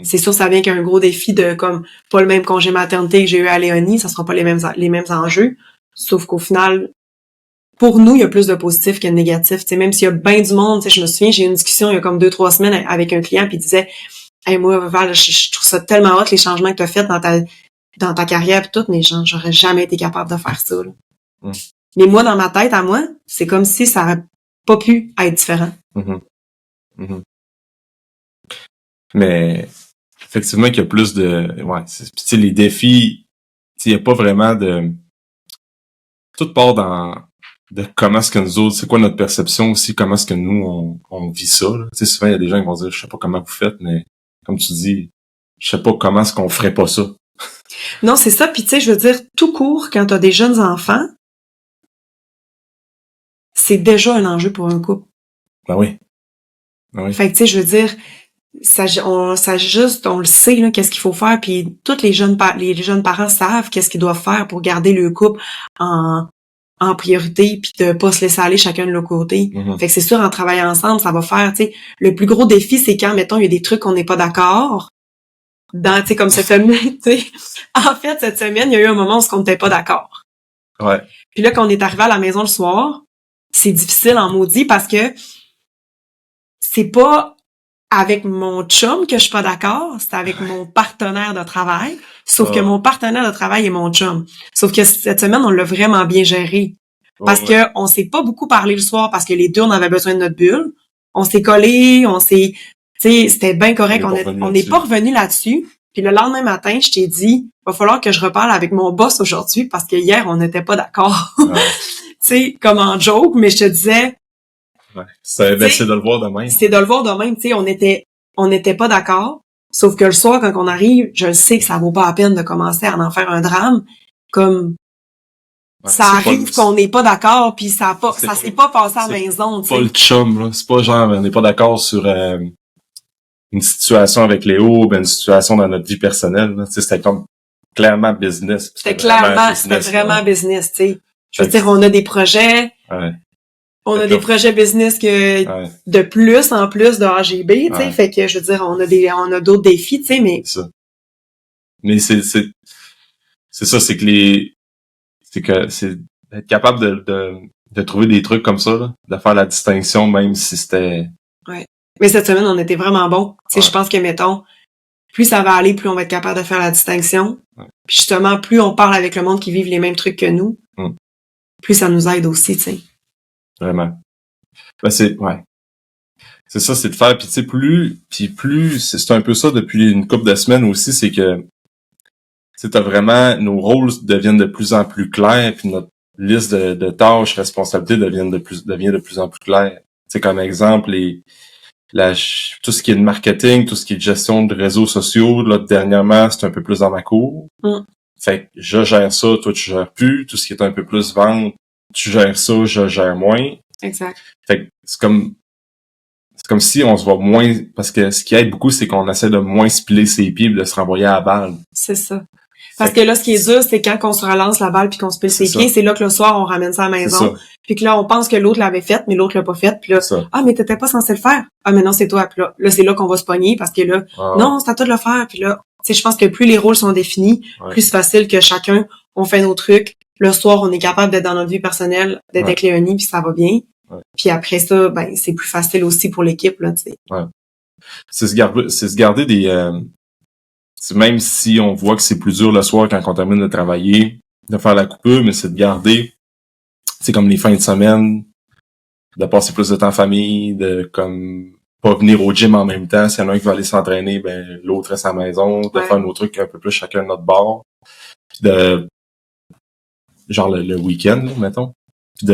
C'est sûr, ça vient qu'un gros défi de, comme, pas le même congé maternité que j'ai eu à Léonie, ça sera pas les mêmes enjeux. Sauf qu'au final, pour nous, il y a plus de positifs que de négatifs. Tu sais, même s'il y a bien du monde, tu sais, je me souviens, j'ai eu une discussion il y a comme 2-3 semaines avec un client puis il disait, hey, moi, Val, je trouve ça tellement hot les changements que tu as fait dans ta carrière et tout, mais j'aurais jamais été capable de faire ça. Là. Mais moi, dans ma tête, à moi, c'est comme si ça aurait pas pu être différent. Mais effectivement qu'il y a plus de... tu sais, les défis, il y a pas vraiment de... Tout part de comment est-ce que nous autres, c'est quoi notre perception aussi, comment est-ce que nous, on vit ça. Tu sais, souvent, il y a des gens qui vont dire, je sais pas comment vous faites, mais comme tu dis, je sais pas comment est-ce qu'on ferait pas ça. Non, c'est ça. Puis tu sais, je veux dire, tout court, quand t'as des jeunes enfants, c'est déjà un enjeu pour un couple. Ben oui. Fait que tu sais, je veux dire, on le sait, là, qu'est-ce qu'il faut faire, puis tous les jeunes parents savent qu'est-ce qu'ils doivent faire pour garder le couple en priorité, puis de pas se laisser aller chacun de leur côté. Fait que c'est sûr, en travaillant ensemble, ça va faire, tu sais, le plus gros défi, c'est quand, mettons, il y a des trucs qu'on n'est pas d'accord, tu sais, comme cette semaine, tu sais. En fait, cette semaine, il y a eu un moment où on n'était pas d'accord. Puis là, quand on est arrivé à la maison le soir, c'est difficile en maudit parce que c'est pas avec mon chum que je suis pas d'accord, c'est avec mon partenaire de travail. Sauf que mon partenaire de travail est mon chum. Sauf que cette semaine, on l'a vraiment bien géré. Parce que on s'est pas beaucoup parlé le soir parce que les deux, on avait besoin de notre bulle. On s'est collés, tu sais, c'était bien correct. On n'est pas revenu là-dessus. Puis le lendemain matin, je t'ai dit, va falloir que je reparle avec mon boss aujourd'hui parce que hier, on n'était pas d'accord. Tu sais, comme en joke, mais je te disais... Ouais. C'est de le voir de même. C'est de le voir de même, tu sais, on était pas d'accord, sauf que le soir, quand on arrive, je sais que ça vaut pas la peine de commencer à en faire un drame, comme... Ouais, ça arrive qu'on n'est pas d'accord, puis ça s'est pas passé à la maison, tu sais. C'est pas le chum, là. C'est pas genre, on n'est pas d'accord sur une situation avec Léo, ben une situation dans notre vie personnelle, là. Tu sais, c'était comme clairement business. C'était vraiment business, tu sais. Je veux dire, on a des projets, on a des projets business que de plus en plus de AGB, tu sais, fait que je veux dire, on a d'autres défis, tu sais, mais c'est ça. Mais c'est ça, c'est être capable de trouver des trucs comme ça, là, de faire la distinction même si c'était... Ouais. Mais cette semaine, on était vraiment bons. Tu sais, je pense que, mettons, plus ça va aller, plus on va être capable de faire la distinction. Ouais. Puis justement, plus on parle avec le monde qui vit les mêmes trucs que nous, plus ça nous aide aussi, tu sais. Vraiment. Ben c'est ça, c'est de faire, puis tu sais, plus, c'est un peu ça depuis une couple de semaines aussi, c'est que, tu sais, t'as vraiment, nos rôles deviennent de plus en plus clairs, puis notre liste de tâches, responsabilités devient de plus en plus claire. Tu sais, comme exemple, tout ce qui est de marketing, tout ce qui est de gestion de réseaux sociaux, là, dernièrement, c'est un peu plus dans ma cour. Fait que je gère ça, toi, tu gères plus. Tout ce qui est un peu plus vente, tu gères ça, je gère moins. Exact. Fait que c'est comme si on se voit moins, parce que ce qui aide beaucoup, c'est qu'on essaie de moins se piler ses pieds et de se renvoyer à la balle. C'est ça. Parce que là, ce qui est dur, c'est quand on se relance la balle puis qu'on se pile ses pieds, c'est là que le soir, on ramène ça à la maison. Puis que là, on pense que l'autre l'avait fait, mais l'autre l'a pas fait. Puis là, mais t'étais pas censé le faire. Ah, mais non, c'est toi. Puis là, c'est là qu'on va se pogner parce que là, non, c'est à toi de le faire. Puis là, tu sais, je pense que plus les rôles sont définis, plus c'est facile que chacun, on fait nos trucs. Le soir, on est capable d'être dans notre vie personnelle, d'être avec Léonie, puis ça va bien. Puis après ça, ben, c'est plus facile aussi pour l'équipe, là, tu sais. C'est se garder des... même si on voit que c'est plus dur le soir quand on termine de travailler, de faire la coupure, mais c'est de garder, c'est comme les fins de semaine, de passer plus de temps en famille, de comme pas venir au gym en même temps. S'il y en a un qui va aller s'entraîner, ben l'autre reste à la maison, de faire nos trucs un peu plus chacun de notre bord. Puis de genre le week-end, là, mettons. Puis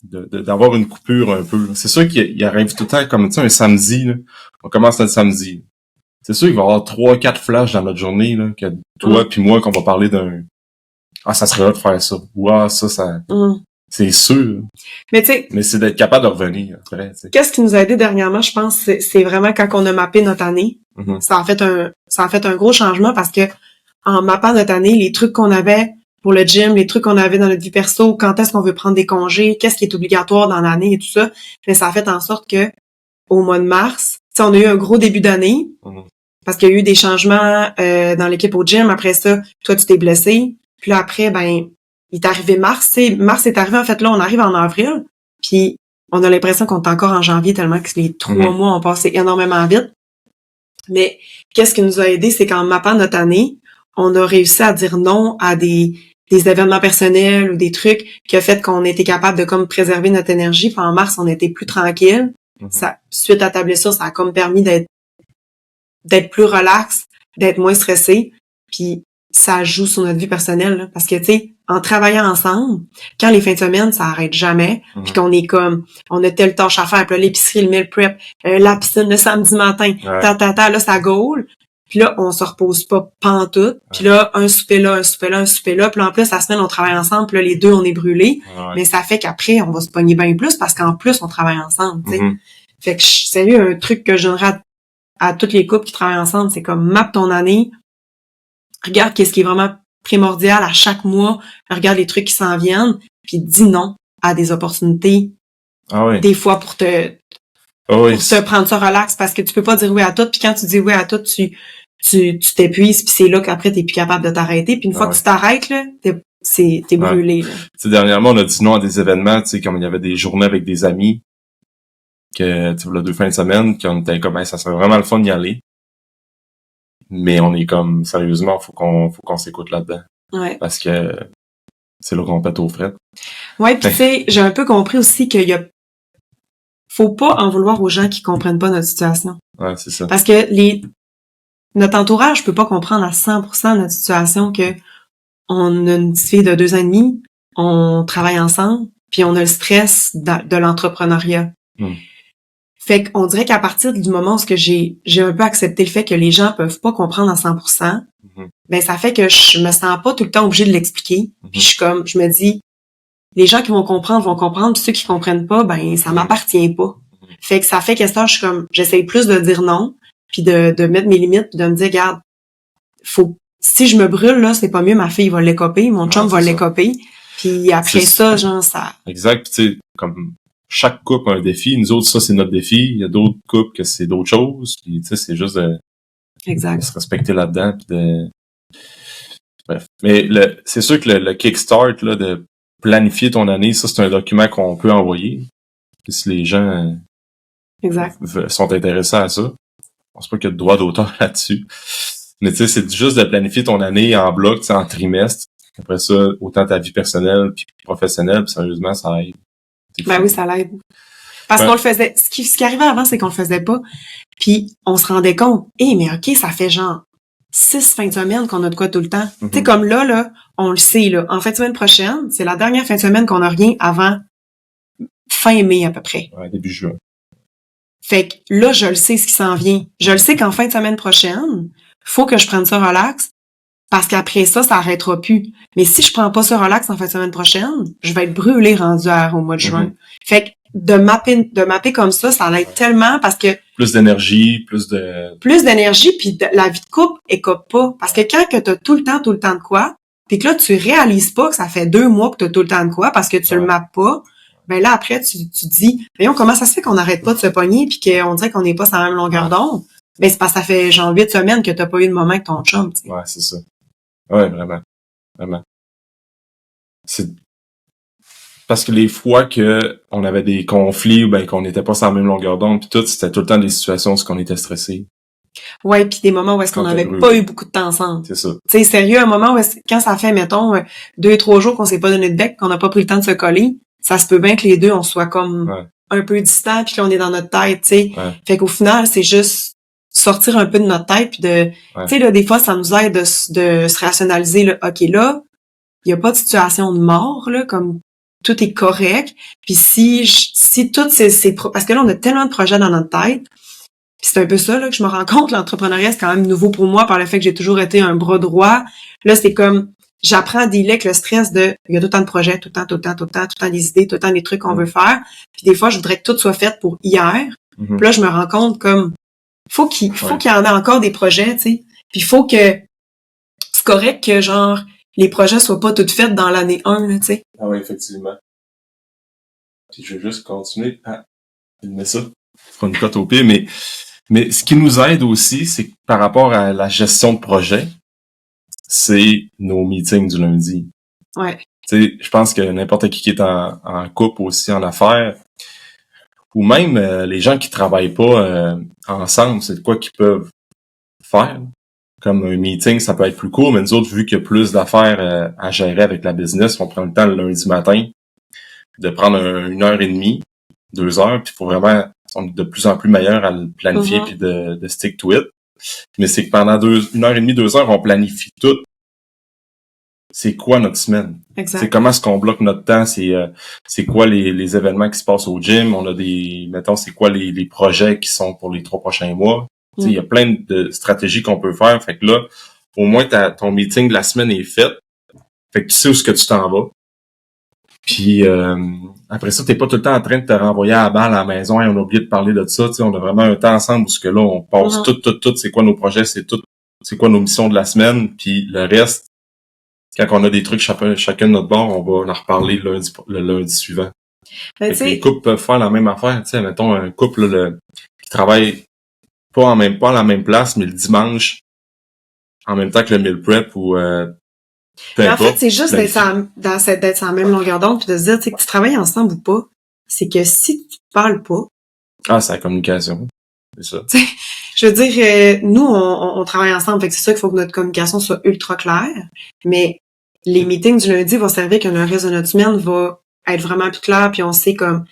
d'avoir une coupure un peu. C'est sûr qu'il arrive tout le temps comme tu sais, un samedi, là. On commence notre samedi. C'est sûr qu'il va y avoir 3-4 flashs dans notre journée, là, que toi puis moi, qu'on va parler d'un ça serait là de faire ça. Ou ça c'est sûr. Mais tu sais. Mais c'est d'être capable de revenir après, tu sais. Qu'est-ce qui nous a aidé dernièrement, je pense, c'est vraiment quand on a mappé notre année. Ça a fait un gros changement parce que en mappant notre année, les trucs qu'on avait pour le gym, les trucs qu'on avait dans notre vie perso, quand est-ce qu'on veut prendre des congés, qu'est-ce qui est obligatoire dans l'année et tout ça, mais ça a fait en sorte que au mois de mars, tu sais, on a eu un gros début d'année parce qu'il y a eu des changements dans l'équipe au gym. Après ça, toi, tu t'es blessé. Puis là, après, ben, il est arrivé mars. T'sais, mars est arrivé, en fait, là, on arrive en avril. Puis on a l'impression qu'on est encore en janvier tellement que les 3 mois ont passé énormément vite. Mais qu'est-ce qui nous a aidé, c'est qu'en mappant notre année, on a réussi à dire non à des événements personnels ou des trucs qui a fait qu'on était capable de comme préserver notre énergie. Puis en mars, on était plus tranquille. Ça, suite à ta blessure, ça a comme permis d'être plus relax, d'être moins stressé. Puis ça joue sur notre vie personnelle, là, parce que, tu sais, en travaillant ensemble, quand les fins de semaine, ça arrête jamais, puis qu'on est comme, on a telle tâche à faire, puis là, l'épicerie, le meal prep, la piscine le samedi matin, là, ça gaule. Puis là, on se repose pas pantoute. Puis là, un souper là. Puis là, en plus, la semaine, on travaille ensemble. Puis là, les deux, on est brûlés. Mais ça fait qu'après, on va se pogner bien plus parce qu'en plus, on travaille ensemble, tu sais. Fait que, sérieux, un truc que je donnerais à toutes les couples qui travaillent ensemble, c'est comme, map ton année. Regarde qu'est-ce qui est vraiment primordial à chaque mois. Regarde les trucs qui s'en viennent. Puis dis non à des opportunités. Des fois pour te prendre ça relax parce que tu peux pas dire oui à tout. Puis quand tu dis oui à tout, tu t'épuises. Puis c'est là qu'après, t'es plus capable de t'arrêter. Puis une fois que tu t'arrêtes, là, t'es brûlé. Là. Dernièrement, on a dit non à des événements, tu sais, comme il y avait des journées avec des amis, que tu vois, 2 fins de semaine, qu'on était comme, ça serait vraiment le fun d'y aller. Mais on est comme, sérieusement, faut qu'on s'écoute là-dedans. Parce que c'est là qu'on pète aux frettes. Ouais, puis tu sais, j'ai un peu compris aussi faut pas en vouloir aux gens qui comprennent pas notre situation. Ouais, c'est ça. Parce que notre entourage peut pas comprendre à 100% notre situation que on a une petite fille de 2 ans et demi, on travaille ensemble, puis on a le stress de l'entrepreneuriat. Fait qu'on dirait qu'à partir du moment où j'ai un peu accepté le fait que les gens peuvent pas comprendre à 100%, ben ça fait que je me sens pas tout le temps obligée de l'expliquer. Puis je me dis, les gens qui vont comprendre, puis ceux qui comprennent pas, ben ça m'appartient pas. Fait que ça fait que ça, j'essaye plus de dire non, puis de mettre mes limites, puis de me dire, regarde, si je me brûle là, c'est pas mieux, ma fille va l'écoper, mon chum va l'écoper, puis après ça, genre ça. Exact, puis tu sais, comme chaque couple a un défi, nous autres ça c'est notre défi, il y a d'autres couples que c'est d'autres choses, puis tu sais c'est juste de se respecter là-dedans, puis de bref. Mais c'est sûr que le kickstart là de planifier ton année, ça c'est un document qu'on peut envoyer. Puis si les gens sont intéressés à ça, je pense pas qu'il y a de droit d'auteur là-dessus. Mais tu sais, c'est juste de planifier ton année en bloc, tu sais, en trimestre. Après ça, autant ta vie personnelle puis professionnelle, puis sérieusement, ça aide. Ben oui, ça l'aide. Parce qu'on le faisait. Ce qui arrivait avant, c'est qu'on le faisait pas. Puis on se rendait compte, mais OK, ça fait genre 6 fins de semaine qu'on a de quoi tout le temps. Tu sais, comme là, on le sait, là. En fin de semaine prochaine, c'est la dernière fin de semaine qu'on a rien avant fin mai à peu près. Ouais, début juin. Fait que là, je le sais ce qui s'en vient. Je le sais qu'en fin de semaine prochaine, faut que je prenne ça relax parce qu'après ça arrêtera plus. Mais si je prends pas ça relax en fin de semaine prochaine, je vais être brûlée rendu au mois de juin. Fait que de mapper comme ça l'aide tellement parce que plus d'énergie, plus d'énergie, puis la vie de couple écope pas. Parce que quand que t'as tout le temps de quoi, puis que là, tu réalises pas que ça fait 2 mois que t'as tout le temps de quoi parce que tu le mappes pas, ben là, après, tu dis, voyons, comment ça se fait qu'on n'arrête pas de se pogner puis qu'on dirait qu'on n'est pas sur la même longueur d'onde? Ben, c'est parce que ça fait genre 8 semaines que t'as pas eu de moment avec ton chum, tu sais. Ouais, c'est ça. Ouais, vraiment. Vraiment. C'est parce que les fois que on avait des conflits ou ben qu'on n'était pas sur la même longueur d'onde puis tout, c'était tout le temps des situations où on était stressé. Ouais, puis des moments où est-ce qu'on n'avait pas eu beaucoup de temps ensemble. C'est ça. Tu sais, sérieux, un moment où quand ça fait, mettons, 2-3 jours qu'on s'est pas donné de bec, qu'on n'a pas pris le temps de se coller, ça se peut bien que les deux, on soit comme un peu distants puis qu'on est dans notre tête, tu sais. Fait qu'au final, c'est juste sortir un peu de notre tête puis tu sais, là, des fois, ça nous aide de se rationaliser, là, OK, là, il y a pas de situation de mort, là, comme tout est correct. Puis si toutes parce que là, on a tellement de projets dans notre tête. Puis c'est un peu ça là que je me rends compte, l'entrepreneuriat, c'est quand même nouveau pour moi par le fait que j'ai toujours été un bras droit. Là, c'est comme j'apprends à dealer avec le stress il y a tout le temps de projets, tout le temps des idées, tout le temps des trucs qu'on veut faire. Puis des fois, je voudrais que tout soit fait pour hier. Puis là, je me rends compte comme faut qu'il y en ait encore des projets, tu sais. Puis il faut que c'est correct que genre les projets soient pas toutes faits dans l'année 1, là, tu sais. Ah oui, effectivement. Puis je vais juste continuer à filmer ça. Faire une cote au pied, mais ce qui nous aide aussi, c'est que par rapport à la gestion de projet, c'est nos meetings du lundi. Ouais. Tu sais, je pense que n'importe qui est en couple aussi, en affaires, ou même les gens qui travaillent pas ensemble, c'est quoi qu'ils peuvent faire. Comme un meeting, ça peut être plus court, mais nous autres, vu qu'il y a plus d'affaires à gérer avec la business, on prend le temps le lundi matin de prendre 1h30, 2 heures, puis pour vraiment, on est de plus en plus meilleur à le planifier puis de stick to it. Mais c'est que pendant 1h30, 2 heures, on planifie tout. C'est quoi notre semaine? Exact. C'est comment est-ce qu'on bloque notre temps? C'est quoi les événements qui se passent au gym? On a mettons, c'est quoi les projets qui sont pour les 3 prochains mois? Il y a plein de stratégies qu'on peut faire. Fait que là, au moins, ton meeting de la semaine est fait. Fait que tu sais où est-ce que tu t'en vas. Puis après ça, t'es pas tout le temps en train de te renvoyer à la balle à la maison. Et on a oublié de parler de ça. On a vraiment un temps ensemble où ce que là, on passe tout. C'est quoi nos projets? C'est quoi nos missions de la semaine? Puis le reste, quand on a des trucs chacun de notre bord, on va en reparler le lundi suivant. Les couples peuvent faire la même affaire. Tu sais, mettons un couple là, qui travaille pas à la même place, mais le dimanche, en même temps que le meal prep ou peu importe. En fait, c'est juste d'être sur la même longueur d'onde puis de se dire, tu sais, que tu travailles ensemble ou pas. C'est que si tu parles pas. Ah, c'est la communication. C'est ça. T'sais, je veux dire, nous, on travaille ensemble. Fait que c'est sûr qu'il faut que notre communication soit ultra claire. Mais les meetings du lundi vont servir que le reste de notre semaine va être vraiment plus clair. Puis on sait comme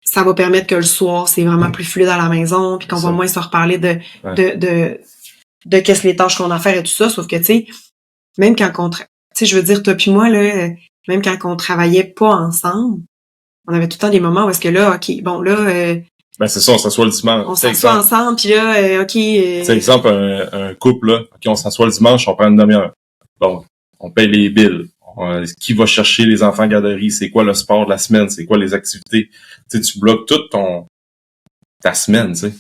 ça va permettre que le soir, c'est vraiment plus fluide à la maison. Puis qu'on va moins se reparler de qu'est-ce les tâches qu'on a à faire et tout ça. Sauf que, tu sais, même quand sais, je veux dire, toi puis moi, là, même quand on travaillait pas ensemble, on avait tout le temps des moments où est-ce que là, OK, bon, là... ben, c'est ça, on s'assoit le dimanche. On s'assoit ensemble, puis là, OK... C'est exemple, un couple, là. OK, on s'assoit le dimanche, on prend une demi-heure. Bon, on paye les bills. Qui va chercher les enfants garderie? C'est quoi le sport de la semaine? C'est quoi les activités? Tu sais, tu bloques toute ta semaine, tu sais.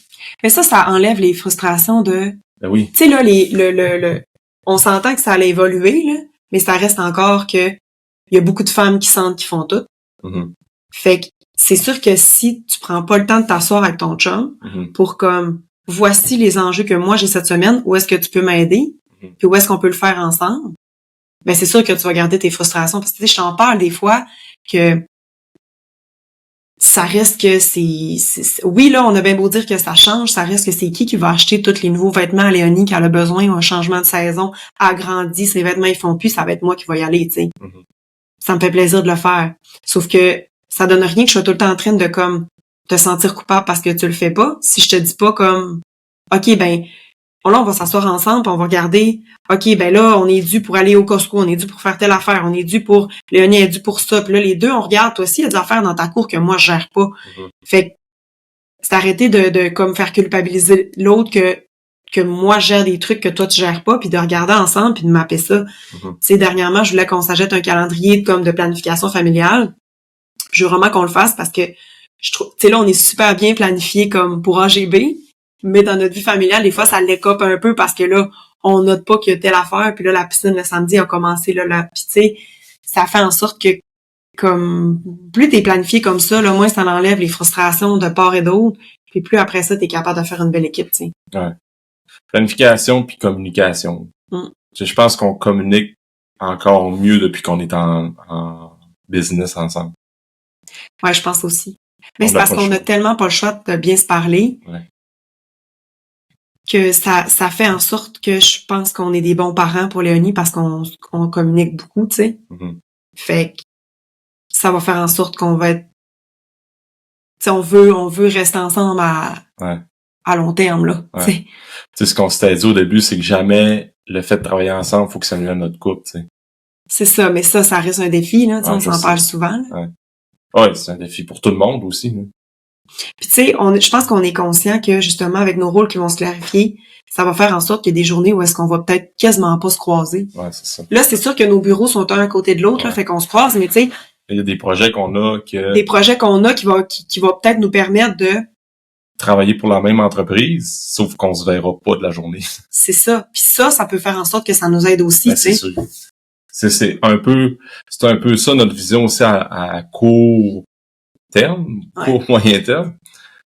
Mais ça enlève les frustrations de... Ben oui. Tu sais, là, on s'entend que ça allait évoluer, là, mais ça reste encore que il y a beaucoup de femmes qui sentent qu'ils font tout. Mm-hmm. Fait que c'est sûr que si tu prends pas le temps de t'asseoir avec ton chum pour comme, voici les enjeux que moi j'ai cette semaine, où est-ce que tu peux m'aider, puis où est-ce qu'on peut le faire ensemble, ben c'est sûr que tu vas garder tes frustrations. Parce que tu sais, je t'en parle des fois que ça reste que c'est... Oui, là, on a bien beau dire que ça change, ça reste que c'est qui va acheter tous les nouveaux vêtements à Léonie quand elle a besoin d'un changement de saison, agrandi, ses vêtements ils font plus, ça va être moi qui vais y aller, tu sais. Ça me fait plaisir de le faire. Sauf que ça donne rien que je sois tout le temps en train de comme te sentir coupable parce que tu le fais pas. Si je te dis pas comme OK, ben là, on va s'asseoir ensemble, puis on va regarder, OK, ben là, on est dû pour aller au Costco, on est dû pour faire telle affaire, on est dû pour, Léonie est dû pour ça, puis là, les deux, on regarde, toi aussi, il y a des affaires dans ta cour que moi, je gère pas. Fait que c'est arrêter de comme faire culpabiliser l'autre que moi, je gère des trucs que toi, tu gères pas, puis de regarder ensemble, puis de mapper ça. Tu sais, dernièrement, je voulais qu'on s'achète un calendrier comme de planification familiale. Je veux vraiment qu'on le fasse parce que je trouve, tu sais, là, on est super bien planifié comme pour AGB, mais dans notre vie familiale, des fois, ça l'écope un peu parce que là, on note pas qu'il y a telle affaire, puis là, la piscine le samedi a commencé, là, puis tu sais, ça fait en sorte que, comme, plus t'es planifié comme ça, là, moins ça enlève les frustrations de part et d'autre, puis plus après ça, t'es capable de faire une belle équipe, tu sais. Ouais. Planification puis communication. Je pense qu'on communique encore mieux depuis qu'on est en business ensemble. Ouais, je pense aussi. Mais c'est parce qu'on a tellement pas le choix de bien se parler. Ouais. Que ça fait en sorte que je pense qu'on est des bons parents pour Léonie parce qu'on communique beaucoup, tu sais. Fait que ça va faire en sorte qu'on va être... Tu sais, on veut rester ensemble à long terme, là, tu sais. Tu sais, ce qu'on s'était dit au début, c'est que jamais le fait de travailler ensemble, faut que ça nuise notre couple, tu sais. C'est ça, mais ça reste un défi, là, tu sais, on s'en parle souvent. Ouais, c'est un défi pour tout le monde aussi, là. Puis tu sais, je pense qu'on est conscient que justement avec nos rôles qui vont se clarifier, ça va faire en sorte qu'il y a des journées où est-ce qu'on va peut-être quasiment pas se croiser. Ouais, c'est ça. Là, c'est sûr que nos bureaux sont un à côté de l'autre, là, fait qu'on se croise, mais tu sais, il y a des projets qu'on a qui va peut-être nous permettre de travailler pour la même entreprise, sauf qu'on se verra pas de la journée. C'est ça. Puis ça peut faire en sorte que ça nous aide aussi, tu sais. C'est sûr. C'est un peu ça notre vision aussi à court terme, court moyen terme.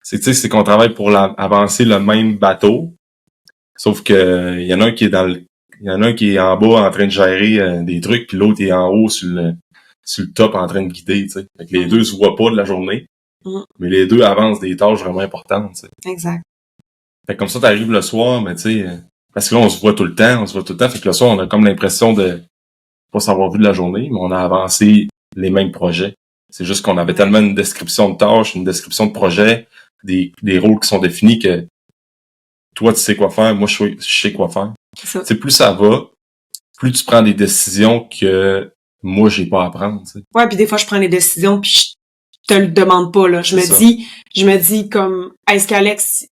C'est qu'on travaille pour avancer le même bateau, sauf que il y en a un qui est en bas en train de gérer des trucs, puis l'autre est en haut sur le top en train de guider, tu sais. Fait que les deux se voient pas de la journée, mais les deux avancent des tâches vraiment importantes, tu sais. Exact. Fait que comme ça, t'arrives le soir, mais tu sais, parce que là, on se voit tout le temps, fait que le soir, on a comme l'impression de pas s'avoir vu de la journée, mais on a avancé les mêmes projets. C'est juste qu'on avait tellement une description de tâches, une description de projet, des rôles qui sont définis que toi, tu sais quoi faire, moi, je sais quoi faire. C'est ça. Plus ça va, plus tu prends des décisions que moi, j'ai pas à prendre, tu sais. Ouais, puis des fois, je prends les décisions, puis je te le demande pas, là. Je me dis comme, est-ce qu'Alex,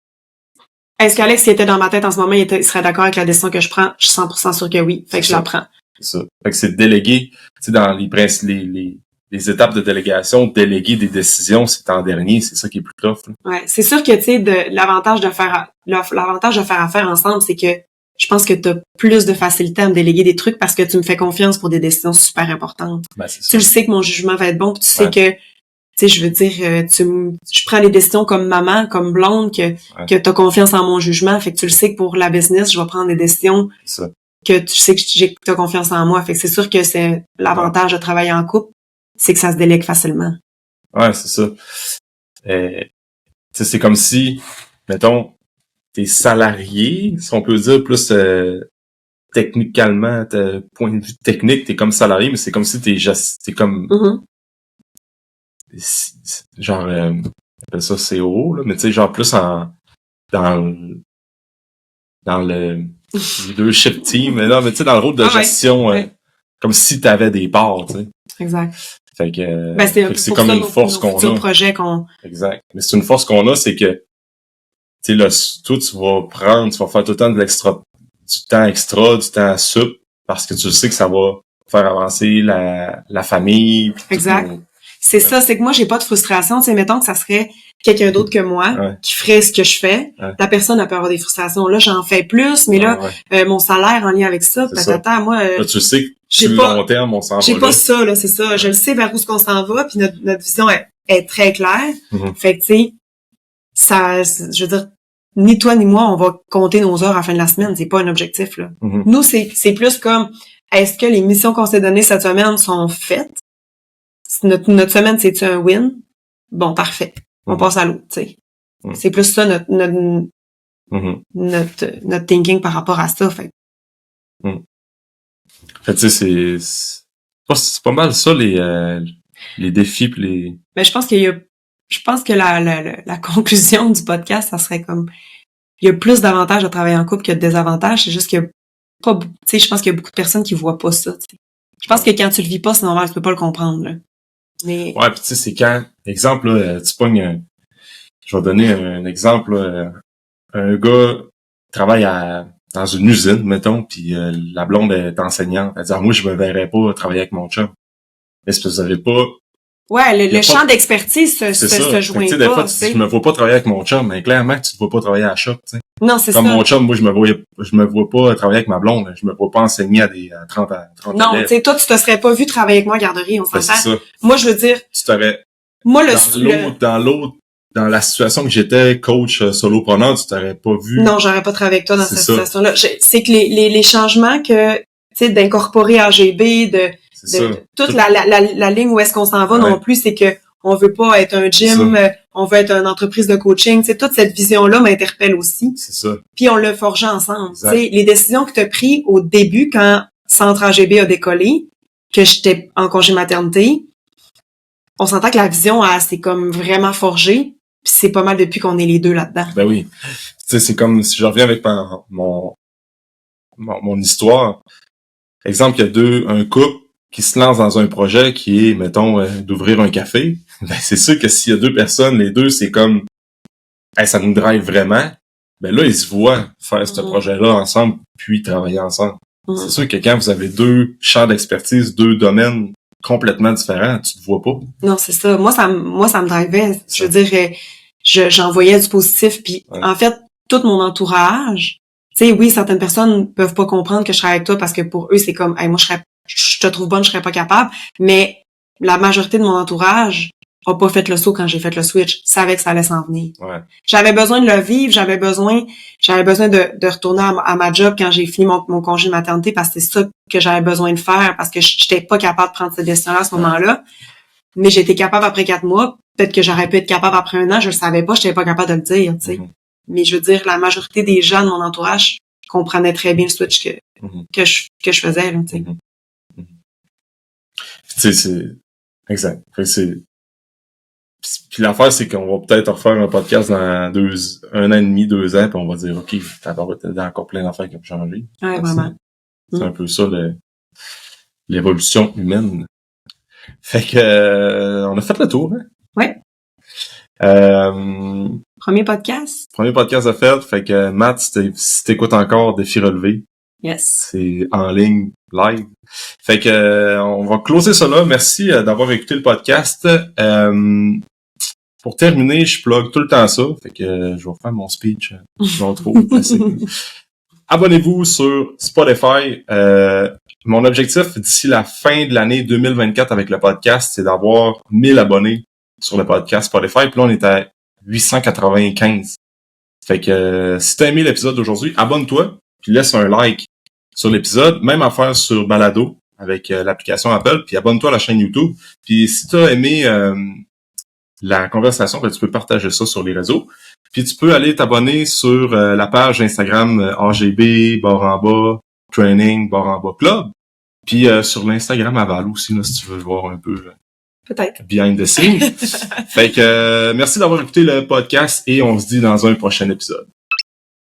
s'il était dans ma tête en ce moment, il serait d'accord avec la décision que je prends? Je suis 100% sûre que oui. Fait que je la prends. C'est ça. Fait que c'est déléguer, tu sais, dans les étapes de délégation, déléguer des décisions, c'est en dernier, c'est ça qui est plus tough, là. Ouais, c'est sûr que, tu sais, l'avantage de faire affaire ensemble, c'est que je pense que t'as plus de facilité à me déléguer des trucs parce que tu me fais confiance pour des décisions super importantes. Ben, c'est ça. Tu le sais que mon jugement va être bon, puis tu sais que, tu sais, je veux dire, je prends les décisions comme maman, comme blonde, que t'as confiance en mon jugement, fait que tu le sais que pour la business, je vais prendre des décisions que tu sais que t'as confiance en moi, fait que c'est sûr que c'est l'avantage de travailler en couple, c'est que ça se délègue facilement. Ouais, c'est ça. Tu sais, c'est comme si, mettons, t'es salarié, si on peut dire, plus techniquement, point de vue technique, t'es comme salarié, mais c'est comme si t'es comme genre on appelle ça COO, là, mais tu sais, genre plus dans le leadership team, mais non, mais tu sais, dans le rôle de gestion comme si t'avais des parts, tu sais. Exact. Fait que, c'est comme une force qu'on a. Projet Exact. Mais c'est une force qu'on a, c'est que, tu sais, là, toi, tu vas faire tout le temps du temps extra, du temps sup, parce que tu sais que ça va faire avancer la famille. Exact. C'est ça, c'est que moi, j'ai pas de frustration. Tu sais, mettons que ça serait quelqu'un d'autre que moi qui ferait ce que je fais. La personne elle peut avoir des frustrations. Là, j'en fais plus, mais mon salaire en lien avec ça, moi... là, tu sais que sur le long terme, on s'en va. J'ai pas ça, là, c'est ça. Je le sais vers où est-ce qu'on s'en va, puis notre vision est très claire. Fait que, tu sais, ça, je veux dire, ni toi ni moi, on va compter nos heures à la fin de la semaine. C'est pas un objectif, là. Nous, c'est plus comme, est-ce que les missions qu'on s'est données cette semaine sont faites? Notre semaine, c'est-tu un win? Bon, parfait. On passe à l'autre, tu sais. C'est plus ça notre thinking par rapport à ça, fait. Fait tu sais, c'est pas mal ça les défis pis les. Mais je pense que la conclusion du podcast, ça serait comme, il y a plus d'avantages à travailler en couple que de désavantages. C'est juste qu'il y a pas, tu sais, je pense qu'il y a beaucoup de personnes qui voient pas ça, tu sais. Je pense que quand tu le vis pas, c'est normal, tu peux pas le comprendre, là. Mais... Ouais, pis tu sais, c'est quand, exemple, là, tu pognes je vais donner un exemple, là, un gars travaille dans une usine, mettons, puis la blonde est enseignante. Elle dit, moi, je me verrais pas travailler avec mon chum. Mais c'est parce que vous avez pas... Ouais, le champ d'expertise se joint pas. Des fois, tu dis, je me vois pas travailler avec mon chum, mais clairement, tu te vois pas travailler à la shop, tu sais. Non, c'est Comme mon chum, moi, je me vois pas travailler avec ma blonde. Je me vois pas enseigner à 30 non, tu sais, toi, tu te serais pas vu travailler avec moi à garderie, on s'entend. C'est ça. Moi, je veux dire... Tu t'aurais... Moi, dans la situation que j'étais coach solopreneur, tu t'aurais pas vu. Non, j'aurais pas travaillé avec toi dans cette situation-là. C'est que les changements que, tu sais, d'incorporer AGB, toute la ligne où est-ce qu'on s'en va non plus, c'est que on veut pas être un gym, on veut être une entreprise de coaching. Tu sais, toute cette vision-là m'interpelle aussi. C'est ça. Puis on l'a forgé ensemble. Tu sais, les décisions que tu as prises au début quand Centre AGB a décollé, que j'étais en congé maternité, on s'entend que la vision, c'est comme vraiment forgée. Puis c'est pas mal depuis qu'on est les deux là-dedans. Ben oui. Tu sais, c'est comme si je reviens avec mon histoire. Exemple, il y a un couple qui se lance dans un projet qui est, mettons, d'ouvrir un café. Ben c'est sûr que s'il y a deux personnes, les deux, c'est comme ça nous drive vraiment. Ben là, ils se voient faire ce projet-là ensemble, puis travailler ensemble. C'est sûr que quand vous avez deux champs d'expertise, deux domaines complètement différents, tu te vois pas. Non, c'est ça. Moi, ça me drivait. Je veux dire, j'en voyais du positif. Puis, en fait, tout mon entourage, tu sais, oui, certaines personnes peuvent pas comprendre que je travaille avec toi parce que pour eux, c'est comme, hey, moi, je te trouve bonne, je serais pas capable. Mais la majorité de mon entourage a pas fait le saut quand j'ai fait le switch. Savait que ça allait s'en venir. Ouais. J'avais besoin de le vivre. J'avais besoin de retourner à ma job quand j'ai fini mon congé de maternité parce que c'est ça que j'avais besoin de faire parce que j'étais pas capable de prendre cette décision-là à ce moment-là. Mais j'étais capable après 4 mois. Peut-être que j'aurais pu être capable après 1 an. Je le savais pas. J'étais pas capable de le dire, tu sais. Mais je veux dire, la majorité des gens de mon entourage comprenaient très bien le switch que je faisais, là, tu sais. Tu sais, c'est... Exact. Puis l'affaire, c'est qu'on va peut-être refaire un podcast dans 1 an et demi, 2 ans, puis on va dire, OK, t'as encore plein d'affaires qui ont changé. Ouais, vraiment. C'est un peu ça, l'évolution humaine. Fait que, on a fait le tour, hein? Ouais. Premier podcast de fait. Fait que, Matt, si t'écoutes encore Défi relevé. Yes. C'est en ligne, live. Fait que, on va closer ça là. Merci d'avoir écouté le podcast. Pour terminer, je plug tout le temps ça. Fait que je vais faire mon speech. Je vais trop passer. Abonnez-vous sur Spotify. Mon objectif d'ici la fin de l'année 2024 avec le podcast, c'est d'avoir 1000 abonnés sur le podcast Spotify. Puis là, on est à 895. Fait que si t'as aimé l'épisode d'aujourd'hui, abonne-toi. Puis laisse un like sur l'épisode. Même affaire sur Balado avec l'application Apple. Puis abonne-toi à la chaîne YouTube. Puis si t'as aimé... la conversation, ben, tu peux partager ça sur les réseaux. Puis tu peux aller t'abonner sur la page Instagram AGB, _training, _club. Puis sur l'Instagram Aval aussi, là, si tu veux voir un peu peut-être behind the scenes. Fait que merci d'avoir écouté le podcast et on se dit dans un prochain épisode.